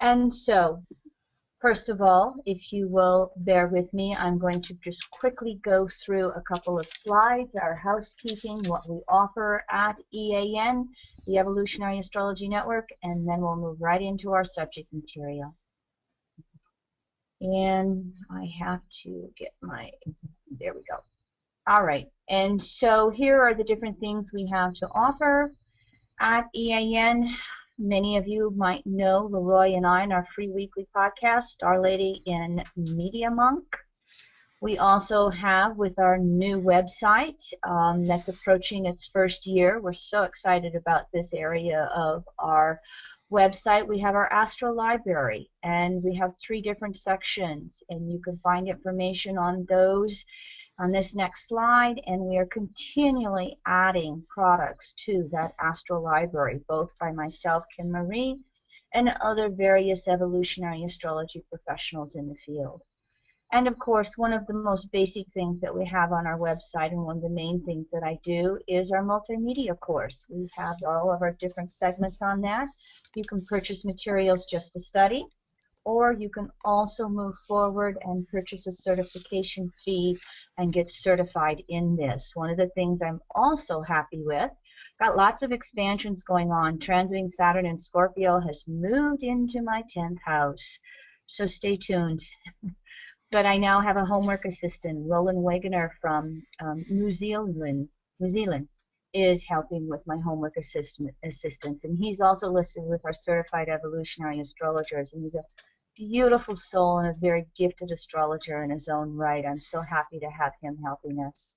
And so, first of all, if you will bear with me, I'm going to just quickly go through a couple of slides, our housekeeping, what we offer at EAN, the Evolutionary Astrology Network, and then we'll move right into our subject material. And I have to get there we go. All right, and so here are the different things we have to offer at EAN. Many of you might know Leroy and I in our free weekly podcast, Star Lady in Media Monk. We also have with our new website that's approaching its first year. We're so excited about this area of our website. We have our Astro Library, and we have 3 different sections, and you can find information on those on this next slide, and we are continually adding products to that Astro Library, both by myself, Kim Marie, and other various evolutionary astrology professionals in the field. And of course, one of the most basic things that we have on our website, and one of the main things that I do, is our multimedia course. We have all of our different segments on that. You can purchase materials just to study, or you can also move forward and purchase a certification fee and get certified in this. One of the things I'm also happy with, got lots of expansions going on. Transiting Saturn in Scorpio has moved into my 10th house, so stay tuned. But I now have a homework assistant, Roland Wagoner from New Zealand, is helping with my homework assistance, and he's also listed with our certified evolutionary astrologers, and he's a beautiful soul and a very gifted astrologer in his own right. I'm so happy to have him helping us.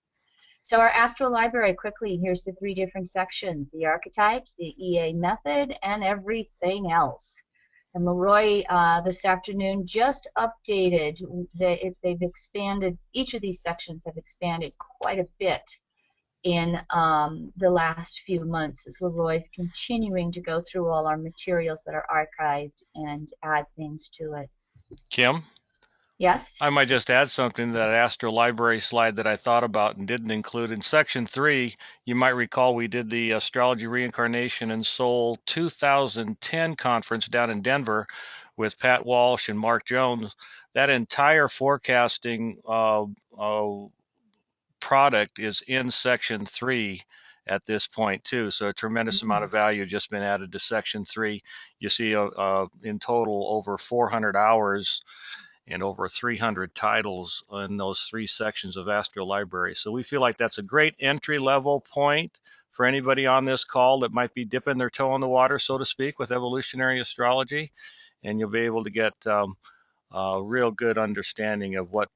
So our Astro Library, quickly, here's the 3 different sections: the archetypes, the EA method, and everything else. And Leroy this afternoon just updated that they've expanded, each of these sections have expanded quite a bit in the last few months, as Leroy's continuing to go through all our materials that are archived and add things to it. Kim? Yes? I might just add something to that Astro Library slide that I thought about and didn't include. In Section 3, you might recall we did the Astrology Reincarnation and Soul 2010 conference down in Denver with Pat Walsh and Mark Jones. That entire forecasting product is in Section 3 at this point too, so a tremendous amount of value just been added to Section 3. You see in total over 400 hours and over 300 titles in those 3 sections of Astro Library. So we feel like that's a great entry-level point for anybody on this call that might be dipping their toe in the water, so to speak, with evolutionary astrology, and you'll be able to get a real good understanding of what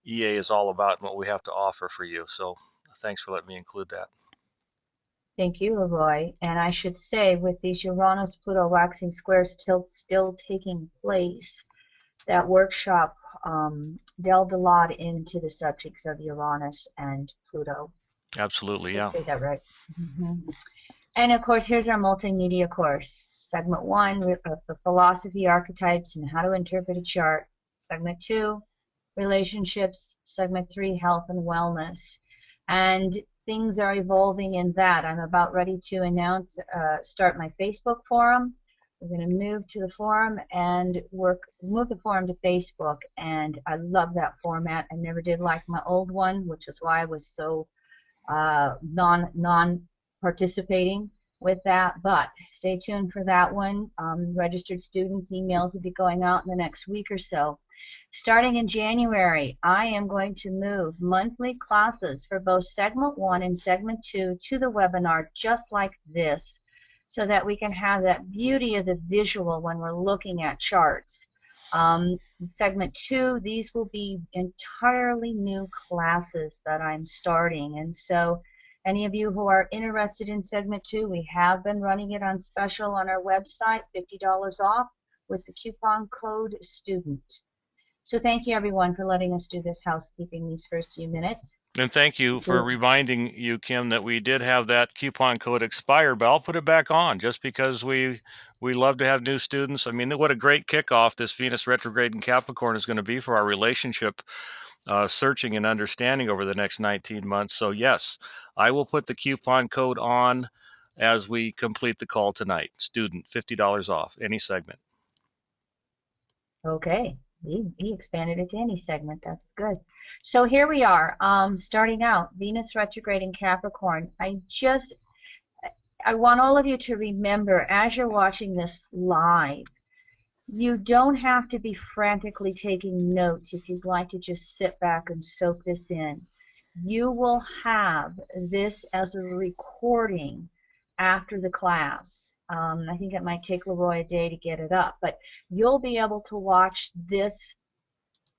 EA is all about and what we have to offer for you. So thanks for letting me include that. Thank you, Leroy. And I should say, with these Uranus-Pluto waxing squares still taking place, that workshop delved a lot into the subjects of Uranus and Pluto. Absolutely, yeah. Did I say that right? And of course, here's our multimedia course. Segment 1, the philosophy, archetypes, and how to interpret a chart. Segment 2, relationships. Segment 3, health and wellness. And things are evolving in that. I'm about ready to announce, start my Facebook forum. We're going to move to the forum and move the forum to Facebook, and I love that format. I never did like my old one, which is why I was so non-participating with that, but stay tuned for that one. Registered students' emails will be going out in the next week or so. Starting in January, I am going to move monthly classes for both Segment 1 and Segment 2 to the webinar just like this, so that we can have that beauty of the visual when we're looking at charts. Segment 2, these will be entirely new classes that I'm starting, and so any of you who are interested in Segment 2, we have been running it on special on our website, $50 off with the coupon code STUDENT. So thank you, everyone, for letting us do this housekeeping these first few minutes. And thank you for reminding you, Kim, that we did have that coupon code expire, but I'll put it back on just because we love to have new students. I mean, what a great kickoff this Venus retrograde in Capricorn is going to be for our relationship searching and understanding over the next 19 months. So yes, I will put the coupon code on as we complete the call tonight. Student, $50 off, any segment. Okay. He expanded it to any segment. That's good. So here we are. Starting out, Venus retrograde in Capricorn. I want all of you to remember as you're watching this live, you don't have to be frantically taking notes if you'd like to just sit back and soak this in. You will have this as a recording after the class. I think it might take Leroy a day to get it up, but you'll be able to watch this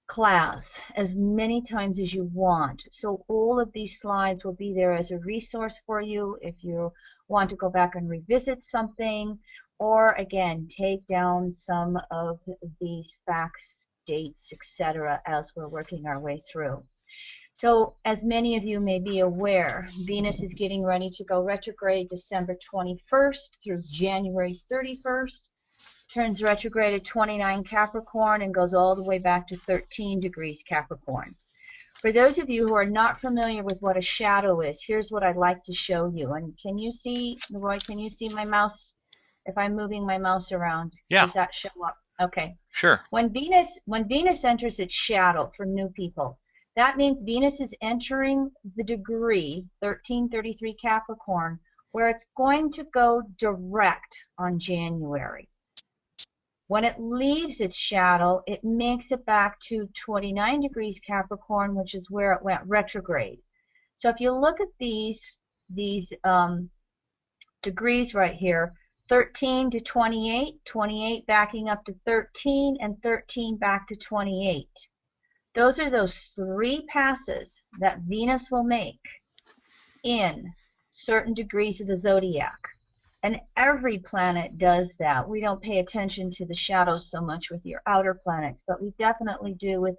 class as many times as you want. So all of these slides will be there as a resource for you if you want to go back and revisit something, or again, take down some of these facts, dates, etc. as we're working our way through. So as many of you may be aware, Venus is getting ready to go retrograde December 21st through January 31st. Turns retrograde at 29 Capricorn and goes all the way back to 13 degrees Capricorn. For those of you who are not familiar with what a shadow is, here's what I'd like to show you. And can you see, Leroy, can you see my mouse? If I'm moving my mouse around, Yeah, does that show up? Okay. sure. When Venus enters its shadow for new people, that means Venus is entering the degree 1333 Capricorn, where it's going to go direct on January. When it leaves its shadow, it makes it back to 29 degrees Capricorn, which is where it went retrograde. So if you look at these degrees right here, 13 to 28, 28 backing up to 13, and 13 back to 28. Those are those three passes that Venus will make in certain degrees of the zodiac. And every planet does that. We don't pay attention to the shadows so much with your outer planets, but we definitely do with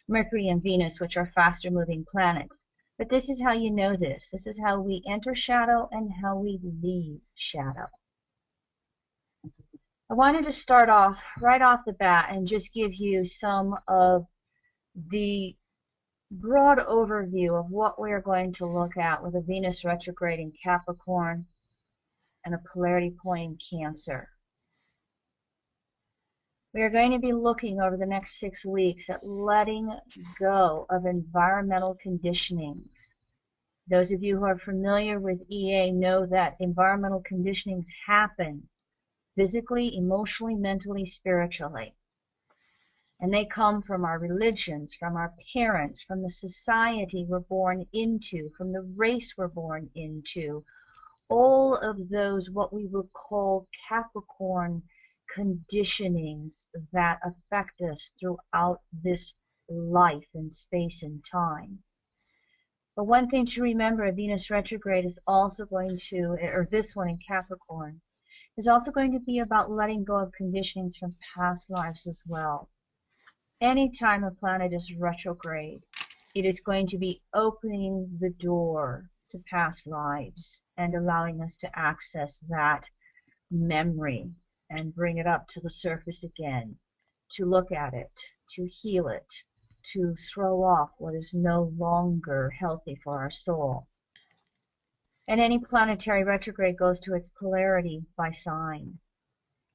Mercury and Venus, which are faster moving planets. But this is how you know this. This is how we enter shadow and how we leave shadow. I wanted to start off right off the bat and just give you some of the broad overview of what we're going to look at with a Venus retrograde in Capricorn and a polarity point in Cancer. We are going to be looking over the next 6 weeks at letting go of environmental conditionings. Those of you who are familiar with EA know that environmental conditionings happen physically, emotionally, mentally, spiritually. And they come from our religions, from our parents, from the society we're born into, from the race we're born into. All of those, what we would call Capricorn conditionings that affect us throughout this life in space and time. But one thing to remember, Venus retrograde is also going to, or this one in Capricorn, is also going to be about letting go of conditionings from past lives as well. Anytime a planet is retrograde, it is going to be opening the door to past lives and allowing us to access that memory and bring it up to the surface again, to look at it, to heal it, to throw off what is no longer healthy for our soul. And any planetary retrograde goes to its polarity by sign.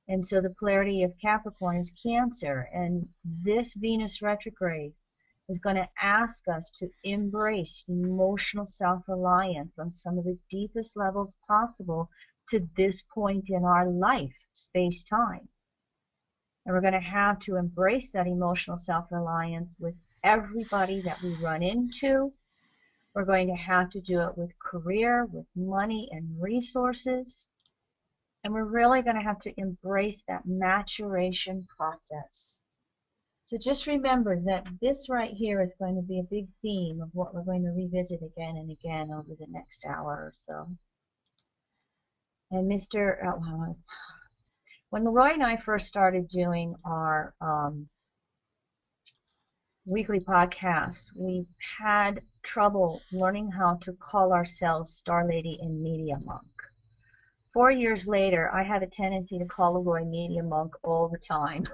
And so the polarity of Capricorn is Cancer, and this Venus retrograde is going to ask us to embrace emotional self-reliance on some of the deepest levels possible to this point in our life, space-time. And we're going to have to embrace that emotional self-reliance with everybody that we run into. We're going to have to do it with career, with money and resources. And we're really going to have to embrace that maturation process. So just remember that this right here is going to be a big theme of what we're going to revisit again and again over the next hour or so. And when Leroy and I first started doing our weekly podcast, we had trouble learning how to call ourselves Star Lady and Media Monk. 4 years later, I have a tendency to call Leroy Media Monk all the time.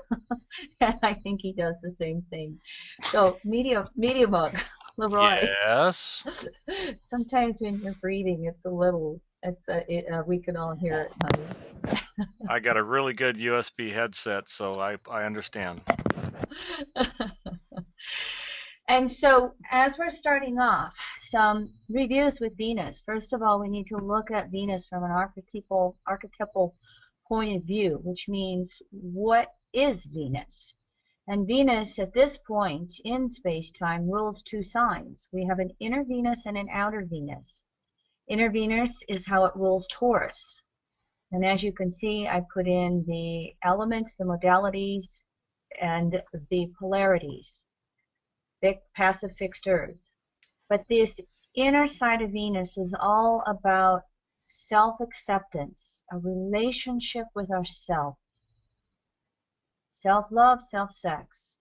And I think he does the same thing. So, Media Monk, Leroy. Yes. Sometimes when you're breathing, it's a little, we can all hear it, honey. I got a really good USB headset, so I understand. And so, as we're starting off, some reviews with Venus. First of all, we need to look at Venus from an archetypal point of view, which means what is Venus? And Venus, at this point in space-time, rules two signs. We have an inner Venus and an outer Venus. Inner Venus is how it rules Taurus. And as you can see, I put in the elements, the modalities, and the polarities. Passive fixed earth. But this inner side of Venus is all about self-acceptance, a relationship with ourself, self-love, self-sex.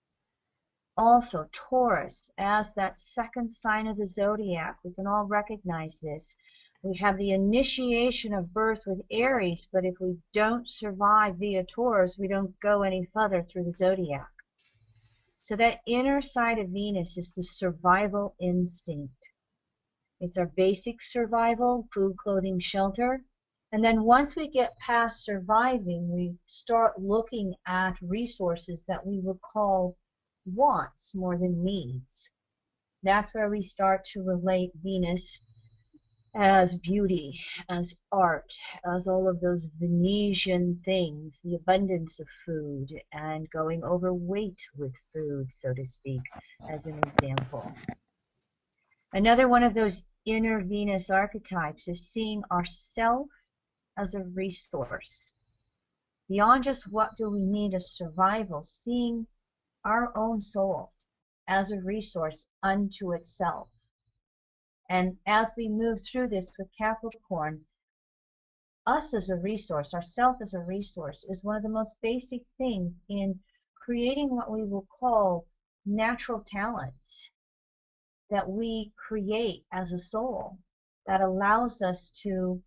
Also, Taurus, as that second sign of the zodiac, we can all recognize this. We have the initiation of birth with Aries, but if we don't survive via Taurus, we don't go any further through the zodiac. So that inner side of Venus is the survival instinct. It's our basic survival, food, clothing, shelter. And then once we get past surviving, we start looking at resources that we would call wants more than needs. That's where we start to relate Venus as beauty, as art, as all of those Venetian things, the abundance of food, and going overweight with food, so to speak, as an example. Another one of those inner Venus archetypes is seeing ourself as a resource. Beyond just what do we need as survival, seeing our own soul as a resource unto itself. And as we move through this with Capricorn, us as a resource, ourself as a resource, is one of the most basic things in creating what we will call natural talents that we create as a soul that allows us to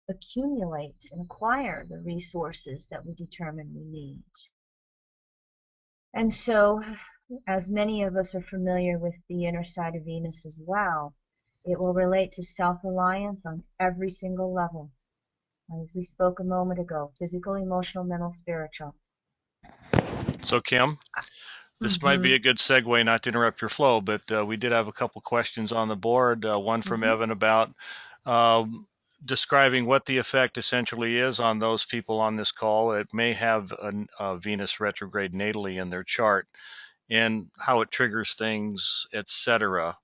accumulate and acquire the resources that we determine we need. And so, as many of us are familiar with the inner side of Venus as well, it will relate to self-reliance on every single level. As we spoke a moment ago, physical, emotional, mental, spiritual. So, Kim, this might be a good segue, not to interrupt your flow, but we did have a couple questions on the board. One from Evan about describing what the effect essentially is on those people on this call. It may have a Venus retrograde natally in their chart, and how it triggers things, etc.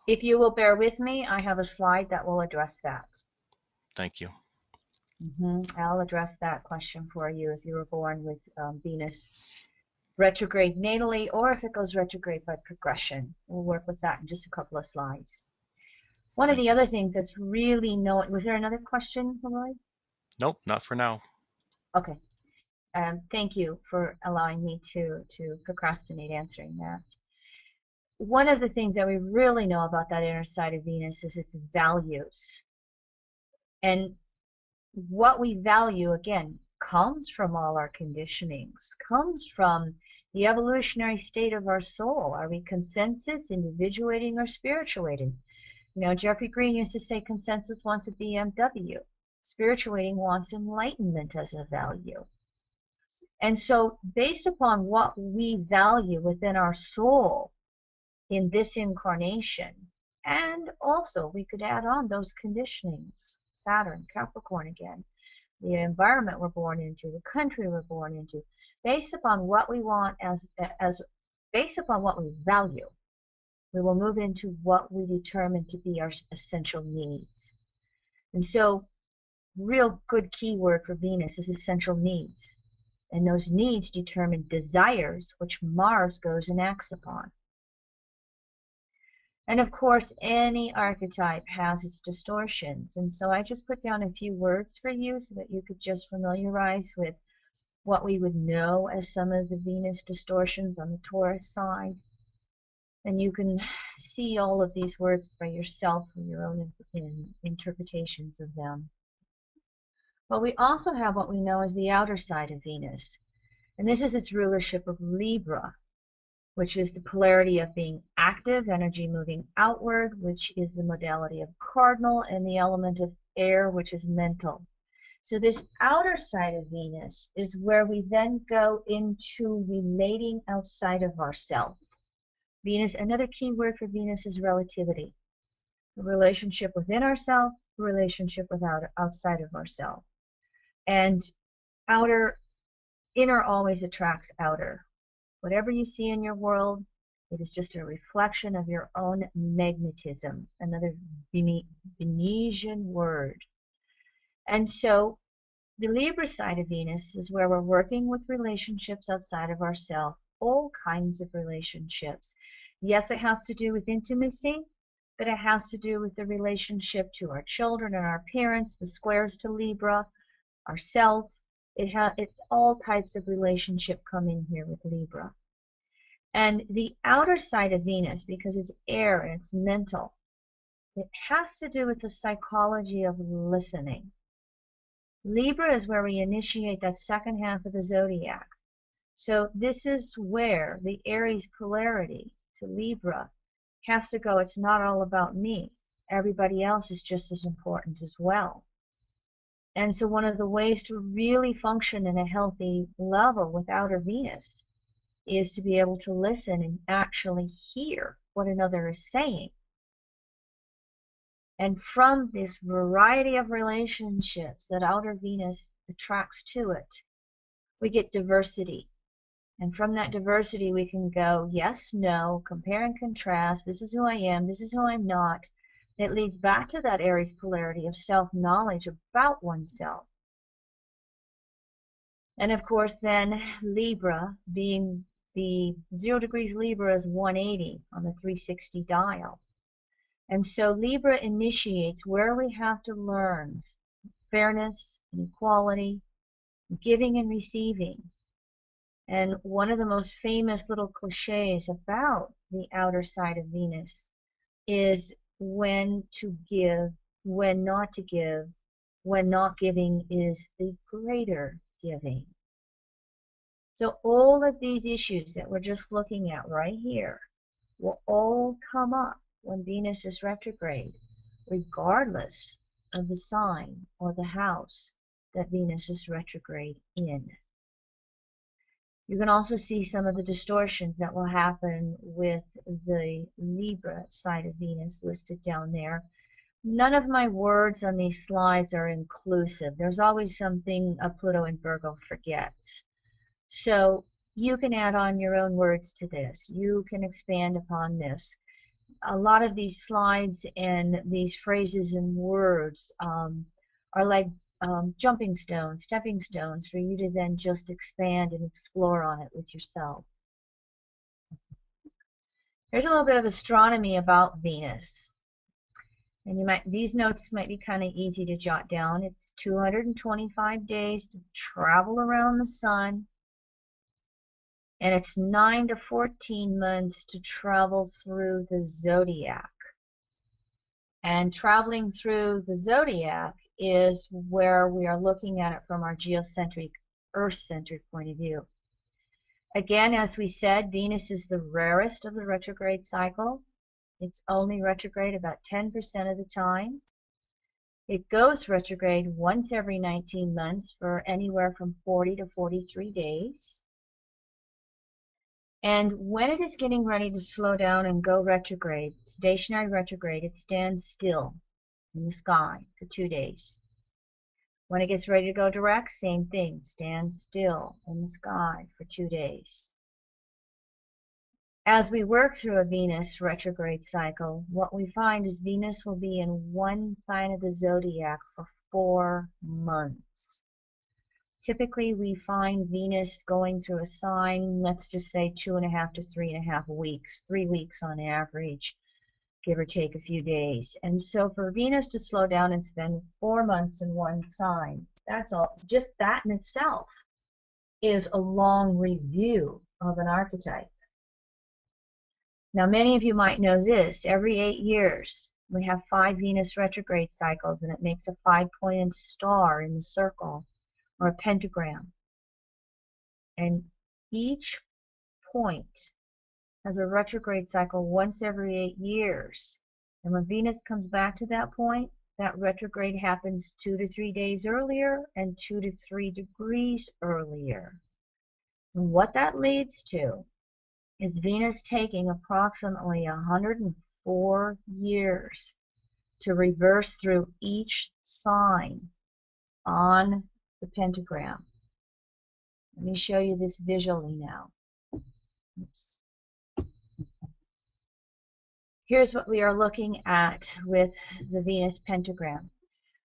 If you will bear with me, I have a slide that will address that. Thank you. I'll address that question for you if you were born with Venus retrograde natally, or if it goes retrograde by progression. We'll work with that in just a couple of slides. One of the other things that's really was there another question, Lloyd? Nope, not for now. Okay. Thank you for allowing me to procrastinate answering that. One of the things that we really know about that inner side of Venus is its values. And what we value, again, comes from all our conditionings, comes from the evolutionary state of our soul. Are we consensus, individuating, or spirituating? You know, Jeffrey Green used to say consensus wants a BMW. Spirituating wants enlightenment as a value. And so, based upon what we value within our soul in this incarnation, and also we could add on those conditionings, Saturn, Capricorn again, the environment we're born into, the country we're born into, based upon what we want based upon what we value, we will move into what we determine to be our essential needs. And so, real good keyword for Venus is essential needs. And those needs determine desires, which Mars goes and acts upon. And of course, any archetype has its distortions. And so I just put down a few words for you so that you could just familiarize with what we would know as some of the Venus distortions on the Taurus side. And you can see all of these words by yourself for your own interpretations of them. But we also have what we know as the outer side of Venus. And this is its rulership of Libra, which is the polarity of being active, energy moving outward, which is the modality of cardinal, and the element of air, which is mental. So this outer side of Venus is where we then go into relating outside of ourselves. Venus, another key word for Venus is relativity. The relationship within ourselves, the relationship outside of ourselves. And inner always attracts outer. Whatever you see in your world, it is just a reflection of your own magnetism, another Venetian word. And so the Libra side of Venus is where we're working with relationships outside of ourselves, all kinds of relationships. Yes, it has to do with intimacy, but it has to do with the relationship to our children and our parents, the squares to Libra, ourselves. It's all types of relationship come in here with Libra. And the outer side of Venus, because it's air and it's mental, it has to do with the psychology of listening. Libra is where we initiate that second half of the zodiac. So this is where the Aries polarity to Libra has to go. It's not all about me. Everybody else is just as important as well. And so one of the ways to really function in a healthy level with outer Venus is to be able to listen and actually hear what another is saying. And from this variety of relationships that outer Venus attracts to it, we get diversity. And from that diversity, we can go yes, no, compare and contrast. This is who I am. This is who I'm not. It leads back to that Aries polarity of self-knowledge about oneself. And of course, then Libra, being the 0 degrees Libra is 180 on the 360 dial. And so Libra initiates where we have to learn fairness and equality, giving and receiving. And one of the most famous little cliches about the outer side of Venus is when to give, when not to give, when not giving is the greater giving. So all of these issues that we're just looking at right here will all come up when Venus is retrograde, regardless of the sign or the house that Venus is retrograde in. You can also see some of the distortions that will happen with the Libra side of Venus listed down there. None of my words on these slides are inclusive. There's always something a Pluto in Virgo forgets. So you can add on your own words to this. You can expand upon this. A lot of these slides and these phrases and words are like jumping stones, stepping stones for you to then just expand and explore on it with yourself. Here's a little bit of astronomy about Venus. And these notes might be kind of easy to jot down. It's 225 days to travel around the sun. And it's 9 to 14 months to travel through the zodiac. And traveling through the zodiac is where we are looking at it from our geocentric, Earth-centered point of view. Again, as we said, Venus is the rarest of the retrograde cycle. It's only retrograde about 10% of the time. It goes retrograde once every 19 months for anywhere from 40 to 43 days. And when it is getting ready to slow down and go retrograde, stationary retrograde, it stands still in the sky for 2 days. When it gets ready to go direct, same thing, stands still in the sky for 2 days. As we work through a Venus retrograde cycle, what we find is Venus will be in one sign of the zodiac for 4 months. Typically, we find Venus going through a sign, let's just say 2.5 to 3.5 weeks, 3 weeks on average, give or take a few days. And so for Venus to slow down and spend 4 months in one sign, that's all. Just that in itself is a long review of an archetype. Now, many of you might know this. Every 8 years, we have 5 Venus retrograde cycles, and it makes a 5-pointed star in the circle, or a pentagram. And each point has a retrograde cycle once every 8 years. And when Venus comes back to that point, that retrograde happens 2 to 3 days earlier and 2 to 3 degrees earlier. And what that leads to is Venus taking approximately 104 years to reverse through each sign on the pentagram. Let me show you this visually now. Oops. Here's what we are looking at with the Venus pentagram.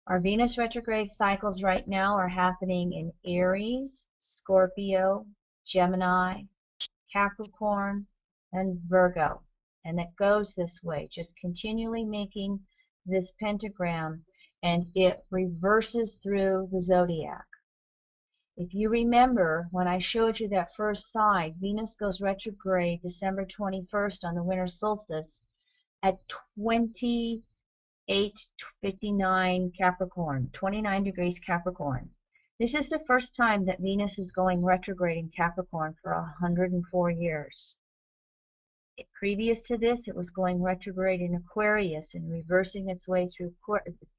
Our Venus retrograde cycles right now are happening in Aries, Scorpio, Gemini, Capricorn, and Virgo. And it goes this way, just continually making this pentagram, and it reverses through the zodiac. If you remember when I showed you that first side, Venus goes retrograde December 21st on the winter solstice at 28:59 Capricorn, 29 degrees Capricorn. This is the first time that Venus is going retrograde in Capricorn for 104 years. Previous to this, it was going retrograde in Aquarius and reversing its way through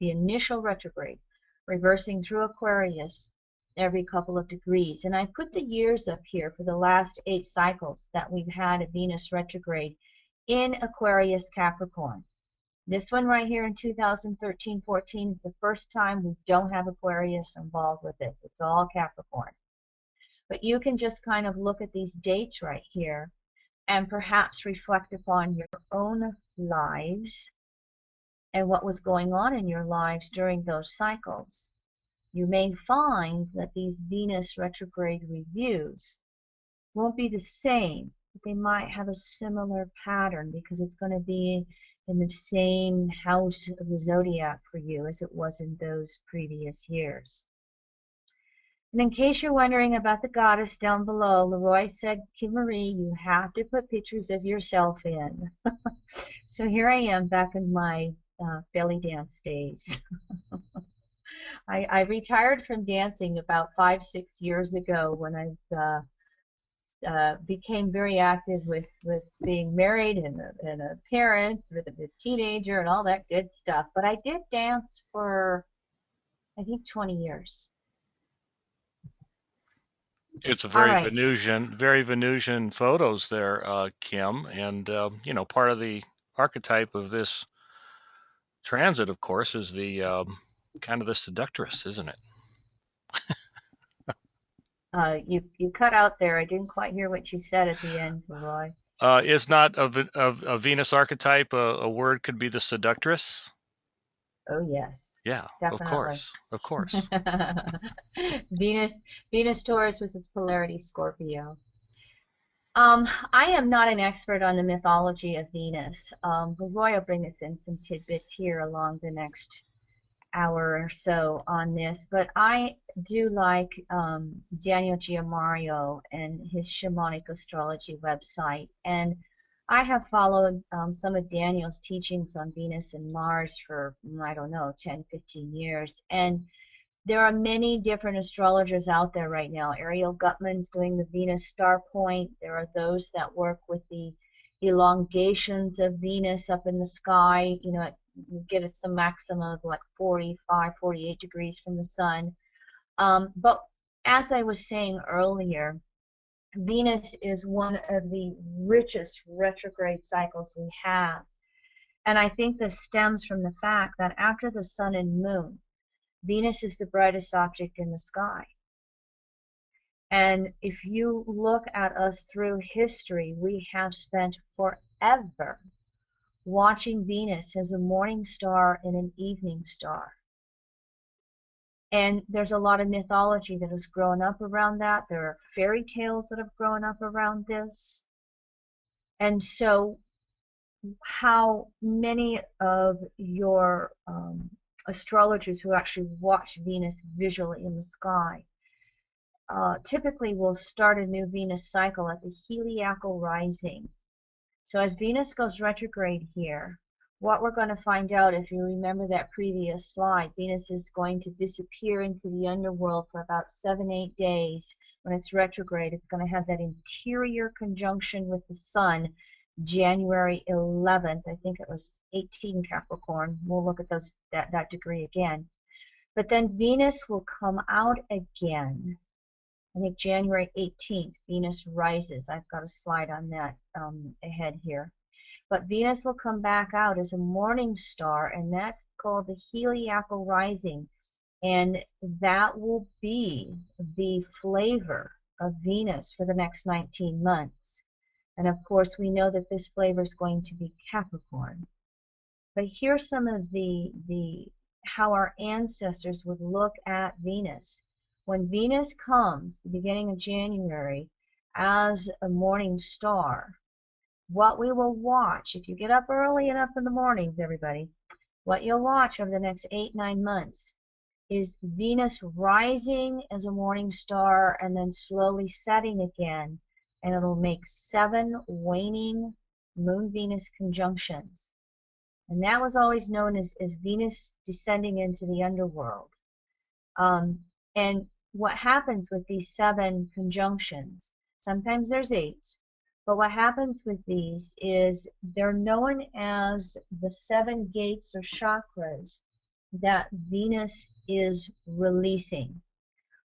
the initial retrograde, reversing through Aquarius every couple of degrees. And I put the years up here for the last 8 cycles that we've had a Venus retrograde in Aquarius Capricorn. This one right here in 2013-14 is the first time we don't have Aquarius involved with it. It's all Capricorn. But you can just kind of look at these dates right here and perhaps reflect upon your own lives and what was going on in your lives during those cycles. You may find that these Venus retrograde reviews won't be the same, but they might have a similar pattern because it's going to be in the same house of the zodiac for you as it was in those previous years. And in case you're wondering about the goddess down below, Leroy said, Kim Marie, you have to put pictures of yourself in. So here I am back in my belly dance days. I retired from dancing about 5-6 years ago when I became very active with being married and a parent with a teenager and all that good stuff. But I did dance for, I think, 20 years. It's a very Venusian photos there, Kim, and you know, part of the archetype of this transit, of course, is the kind of the seductress, isn't it? You cut out there. I didn't quite hear what you said at the end, Leroy. Is not a Venus archetype a word could be the seductress? Oh yes. Yeah, Definitely. of course. Venus Taurus with its polarity Scorpio. I am not an expert on the mythology of Venus. Leroy will bring us in some tidbits here along the next hour or so on this, but I do like Daniel Giamario and his shamanic astrology website, and I have followed some of Daniel's teachings on Venus and Mars for, I don't know, 10, 15 years, and there are many different astrologers out there right now. Ariel Gutman's doing the Venus star point. There are those that work with the elongations of Venus up in the sky. You know, you get it some maximum of like 45, 48 degrees from the sun. But as I was saying earlier, Venus is one of the richest retrograde cycles we have. And I think this stems from the fact that after the sun and moon, Venus is the brightest object in the sky. And if you look at us through history, we have spent forever watching Venus as a morning star and an evening star. And there's a lot of mythology that has grown up around that. There are fairy tales that have grown up around this. And so how many of your astrologers who actually watch Venus visually in the sky typically will start a new Venus cycle at the heliacal rising. So as Venus goes retrograde here, what we're going to find out, if you remember that previous slide, Venus is going to disappear into the underworld for about 7-8 days. When it's retrograde, it's going to have that interior conjunction with the sun January 11th. I think it was 18 Capricorn. We'll look at that degree again. But then Venus will come out again. I think January 18th, Venus rises. I've got a slide on that ahead here. But Venus will come back out as a morning star, and that's called the heliacal rising. And that will be the flavor of Venus for the next 19 months. And of course, we know that this flavor is going to be Capricorn. But here's some of the how our ancestors would look at Venus. When Venus comes, the beginning of January, as a morning star, what we will watch, if you get up early enough in the mornings, everybody, what you'll watch over the next 8-9 months is Venus rising as a morning star and then slowly setting again, and it'll make 7 waning Moon-Venus conjunctions. And that was always known as Venus descending into the underworld. And what happens with these 7 conjunctions, sometimes there's 8, but what happens with these is they're known as the 7 gates or chakras that Venus is releasing.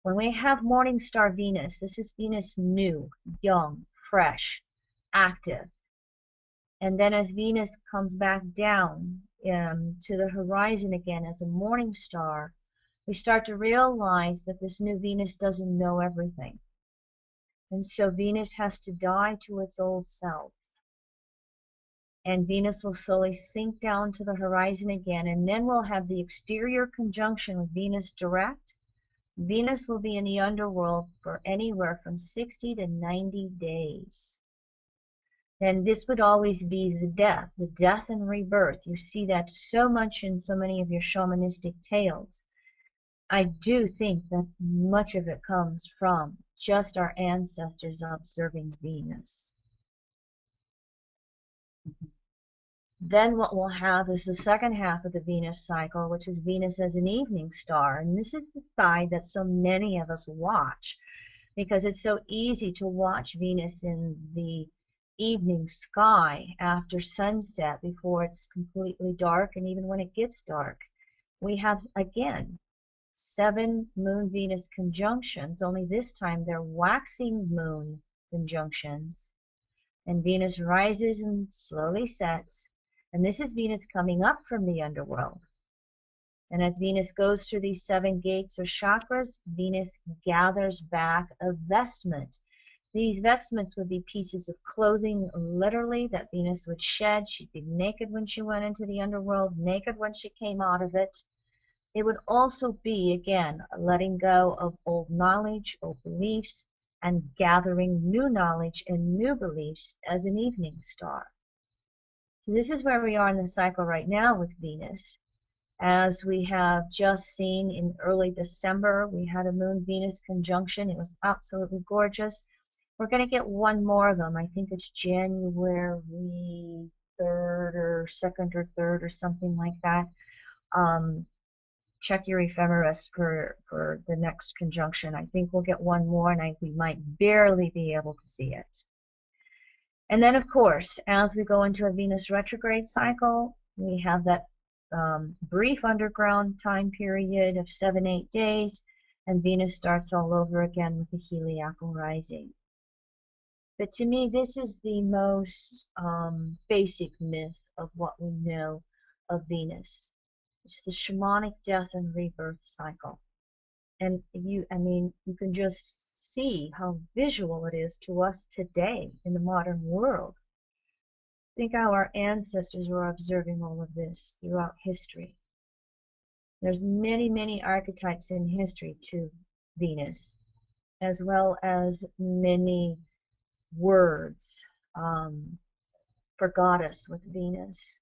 When we have morning star Venus, this is Venus new, young, fresh, active. And then as Venus comes back down to the horizon again as a morning star, we start to realize that this new Venus doesn't know everything. And so Venus has to die to its old self. And Venus will slowly sink down to the horizon again, and then we'll have the exterior conjunction with Venus direct. Venus will be in the underworld for anywhere from 60 to 90 days. And this would always be the death and rebirth. You see that so much in so many of your shamanistic tales. I do think that much of it comes from just our ancestors observing Venus. Then what we'll have is the second half of the Venus cycle, which is Venus as an evening star. And this is the side that so many of us watch, because it's so easy to watch Venus in the evening sky after sunset before it's completely dark, and even when it gets dark. We have, again, 7 Moon-Venus conjunctions, only this time they're waxing moon conjunctions. And Venus rises and slowly sets. And this is Venus coming up from the underworld. And as Venus goes through these 7 gates or chakras, Venus gathers back a vestment. These vestments would be pieces of clothing, literally, that Venus would shed. She'd be naked when she went into the underworld, naked when she came out of it. It would also be, again, letting go of old knowledge, old beliefs, and gathering new knowledge and new beliefs as an evening star. So this is where we are in the cycle right now with Venus. As we have just seen in early December, we had a Moon-Venus conjunction. It was absolutely gorgeous. We're going to get one more of them. I think it's January 3rd or 2nd or 3rd or something like that. Check your ephemeris for the next conjunction. I think we'll get one more, and we might barely be able to see it. And then, of course, as we go into a Venus retrograde cycle, we have that brief underground time period of 7-8 days, and Venus starts all over again with the heliacal rising. But to me, this is the most basic myth of what we know of Venus. It's the shamanic death and rebirth cycle. And you can just see how visual it is to us today in the modern world. Think how our ancestors were observing all of this throughout history. There's many, many archetypes in history to Venus, as well as many words for goddess with Venus.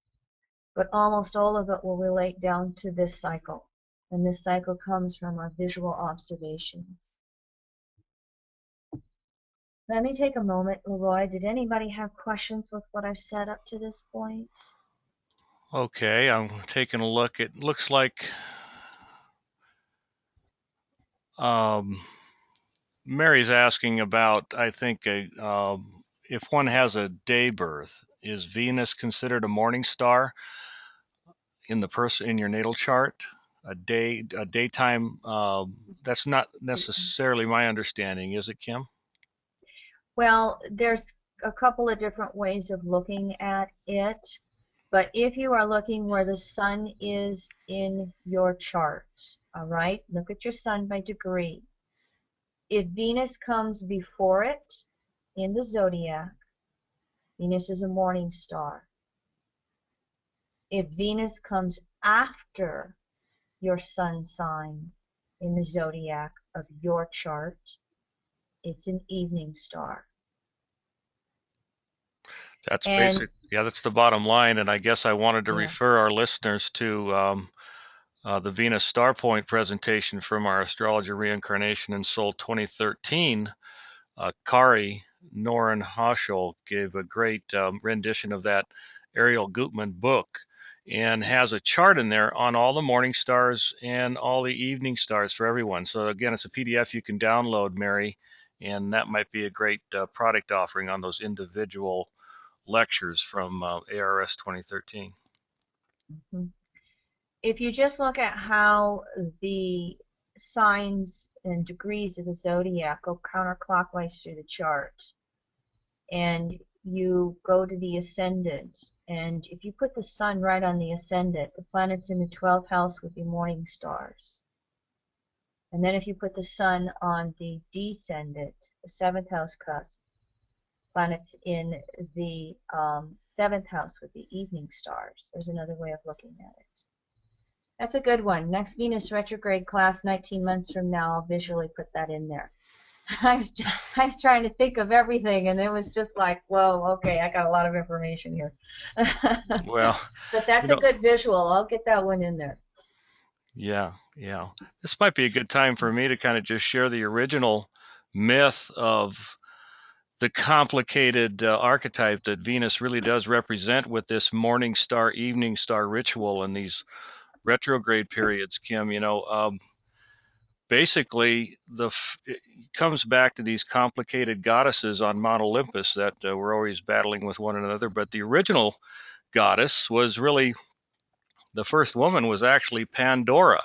But almost all of it will relate down to this cycle. And this cycle comes from our visual observations. Let me take a moment, Leroy. Did anybody have questions with what I've said up to this point? Okay, I'm taking a look. It looks like Mary's asking about, I think, if one has a day birth, is Venus considered a morning star? in the person in your natal chart, a daytime. That's not necessarily my understanding, is it, Kim? Well, there's a couple of different ways of looking at it, but if you are looking where the sun is in your chart, all right, look at your sun by degree. If Venus comes before it in the zodiac, Venus is a morning star. If Venus comes after your sun sign in the zodiac of your chart, it's an evening star. That's And basic. Yeah, that's the bottom line. And I guess I wanted to yeah, refer our listeners to the Venus Star Point presentation from our Astrology Reincarnation and Soul 2013. Kari Noren Hoschel gave a great rendition of that Ariel Gutman book and has a chart in there on all the morning stars and all the evening stars for everyone. So again, it's a PDF you can download, Mary, and that might be a great product offering on those individual lectures from ARS 2013. mhm. If you just look at how the signs and degrees of the zodiac go counterclockwise through the chart, and you go to the ascendant, and if you put the sun right on the ascendant, the planets in the 12th house would be morning stars. And then if you put the sun on the descendant, the 7th house cusp, planets in the 7th house would be evening stars. There's another way of looking at it. That's a good one. Next Venus retrograde class, 19 months from now, I'll visually put that in there. I was trying to think of everything, and it was just like, whoa, okay, I got a lot of information here. Well, But you that's a know, good visual. I'll get that one in there. yeah. This might be a good time for me to kind of just share the original myth of the complicated archetype that Venus really does represent with this morning star, evening star ritual and these retrograde periods, Kim. Basically, it comes back to these complicated goddesses on Mount Olympus that were always battling with one another. But the original goddess was really the first woman was actually Pandora.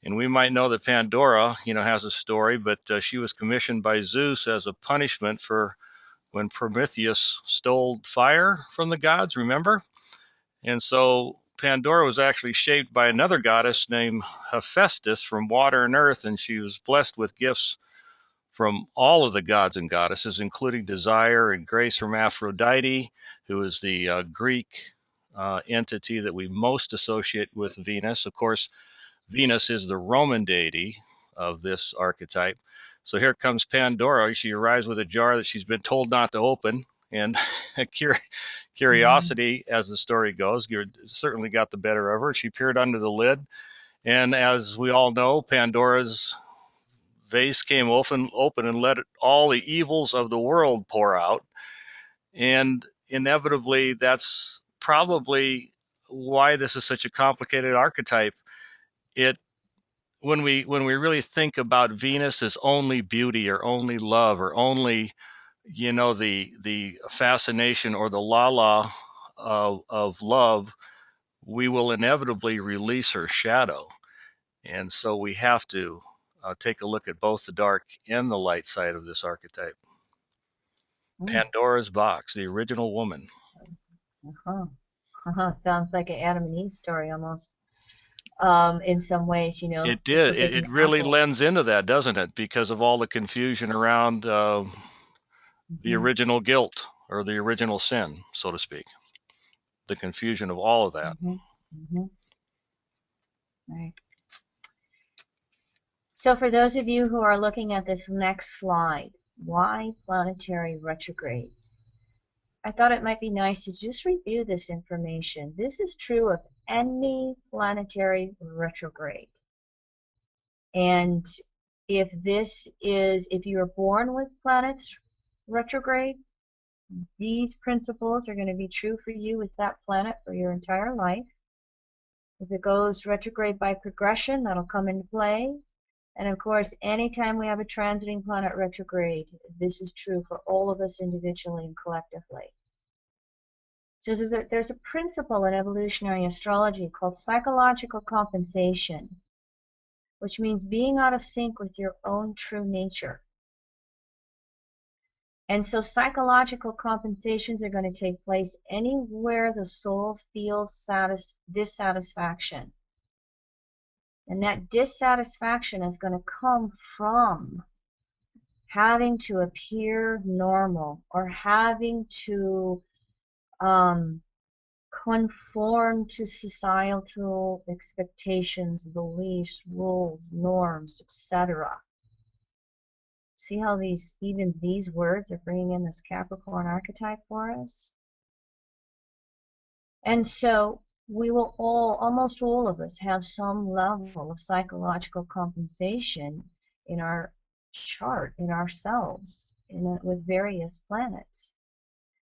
And we might know that Pandora, has a story, but she was commissioned by Zeus as a punishment for when Prometheus stole fire from the gods, remember? And so Pandora was actually shaped by another goddess named Hephaestus from water and earth, and she was blessed with gifts from all of the gods and goddesses, including desire and grace from Aphrodite, who is the Greek entity that we most associate with Venus. Of course, Venus is the Roman deity of this archetype. So here comes Pandora. She arrives with a jar that she's been told not to open. And curiosity, as the story goes, certainly got the better of her. She peered under the lid. And as we all know, Pandora's vase came open and let all the evils of the world pour out. And inevitably, that's probably why this is such a complicated archetype. It when we really think about Venus as only beauty or only love or only the fascination or the la of love, we will inevitably release her shadow, and so we have to take a look at both the dark and the light side of this archetype. Mm, Pandora's box, the original woman. uh-huh. Sounds like an Adam and Eve story almost. In some ways, It the did. It, forbidden it really apple. lends into that, doesn't it? Because of all the confusion around the Hmm. original guilt or the original sin, so to speak. The confusion of all of that. Hmm. Hmm. Right. So for those of you who are looking at this next slide, why planetary retrogrades? I thought it might be nice to just review this information. This is true of any planetary retrograde. And if you are born with planets retrograde, these principles are going to be true for you with that planet for your entire life. If it goes retrograde by progression, that'll come into play. And of course, anytime we have a transiting planet retrograde, this is true for all of us individually and collectively. So there's a principle in evolutionary astrology called psychological compensation, which means being out of sync with your own true nature. And so psychological compensations are going to take place anywhere the soul feels dissatisfaction. And that dissatisfaction is going to come from having to appear normal or having to conform to societal expectations, beliefs, rules, norms, etc. See how even these words are bringing in this Capricorn archetype for us? And so we will almost all of us, have some level of psychological compensation in our chart, in ourselves, with various planets.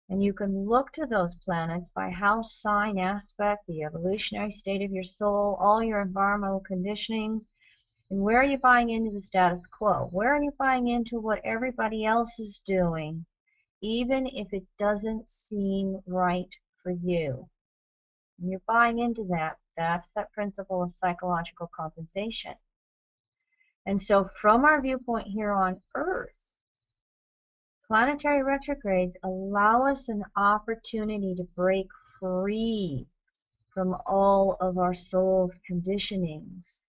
And you can look to those planets by house, sign, aspect, the evolutionary state of your soul, all your environmental conditionings, and where are you buying into the status quo? Where are you buying into what everybody else is doing, even if it doesn't seem right for you? When you're buying into that, that's that principle of psychological compensation. And so from our viewpoint here on Earth, planetary retrogrades allow us an opportunity to break free from all of our soul's conditionings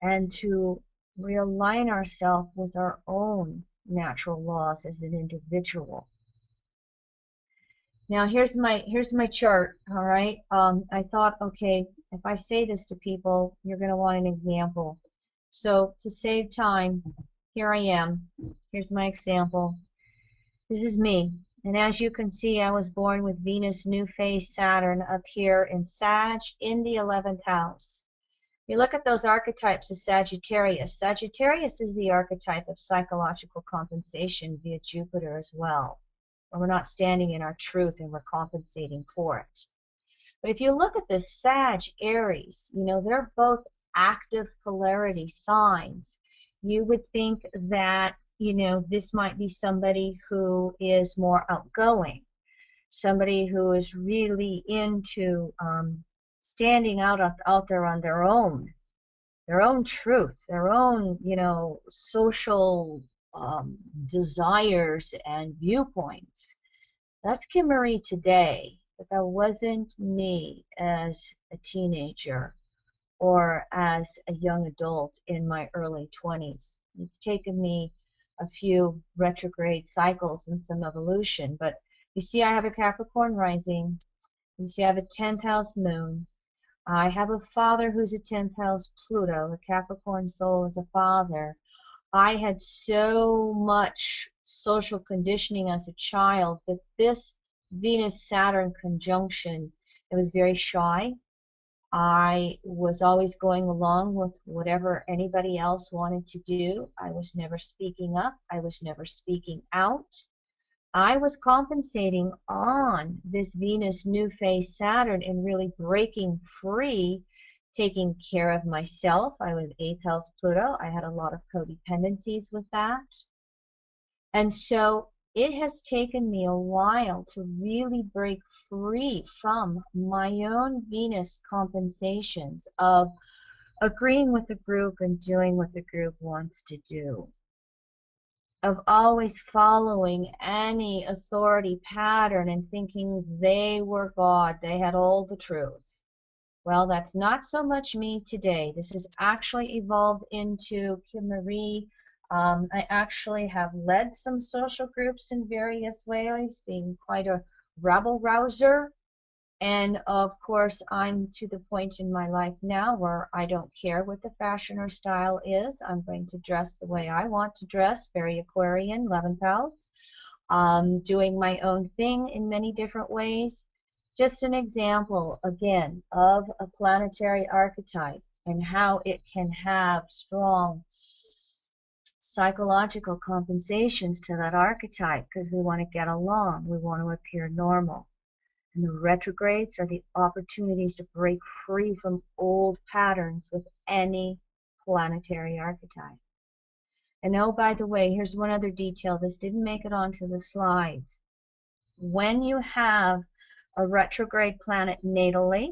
and to realign ourselves with our own natural laws as an individual. Now here's my chart, all right? I thought, okay, if I say this to people, you're going to want an example. So to save time, here I am. Here's my example. This is me. And as you can see, I was born with Venus new phase Saturn up here in Sag in the 11th house. You look at those archetypes of Sagittarius. Sagittarius is the archetype of psychological compensation via Jupiter as well, when we're not standing in our truth and we're compensating for it. But if you look at this Sag Aries, you know, they're both active polarity signs. You would think that, you know, this might be somebody who is more outgoing, somebody who is really into standing out there on their own truth, their own, you know, social desires and viewpoints. That's Kim Marie today, but that wasn't me as a teenager or as a young adult in my early 20s. It's taken me a few retrograde cycles and some evolution, but you see I have a Capricorn rising, you see I have a 10th house moon, I have a father who's a 10th house Pluto, the Capricorn soul is a father. I had so much social conditioning as a child that this Venus-Saturn conjunction, it was very shy. I was always going along with whatever anybody else wanted to do. I was never speaking up. I was never speaking out. I was compensating on this Venus new phase Saturn and really breaking free, taking care of myself. I was 8th house Pluto. I had a lot of codependencies with that. And so it has taken me a while to really break free from my own Venus compensations of agreeing with the group and doing what the group wants to do, of always following any authority pattern and thinking they were God, they had all the truth. Well, that's not so much me today. This has actually evolved into Kim Marie. I actually have led some social groups in various ways, being quite a rabble rouser. And of course, I'm to the point in my life now where I don't care what the fashion or style is. I'm going to dress the way I want to dress, very Aquarian, 11th house, doing my own thing in many different ways. Just an example, again, of a planetary archetype and how it can have strong psychological compensations to that archetype because we want to get along, we want to appear normal. And the retrogrades are the opportunities to break free from old patterns with any planetary archetype. And oh, by the way, here's one other detail. This didn't make it onto the slides. When you have a retrograde planet natally,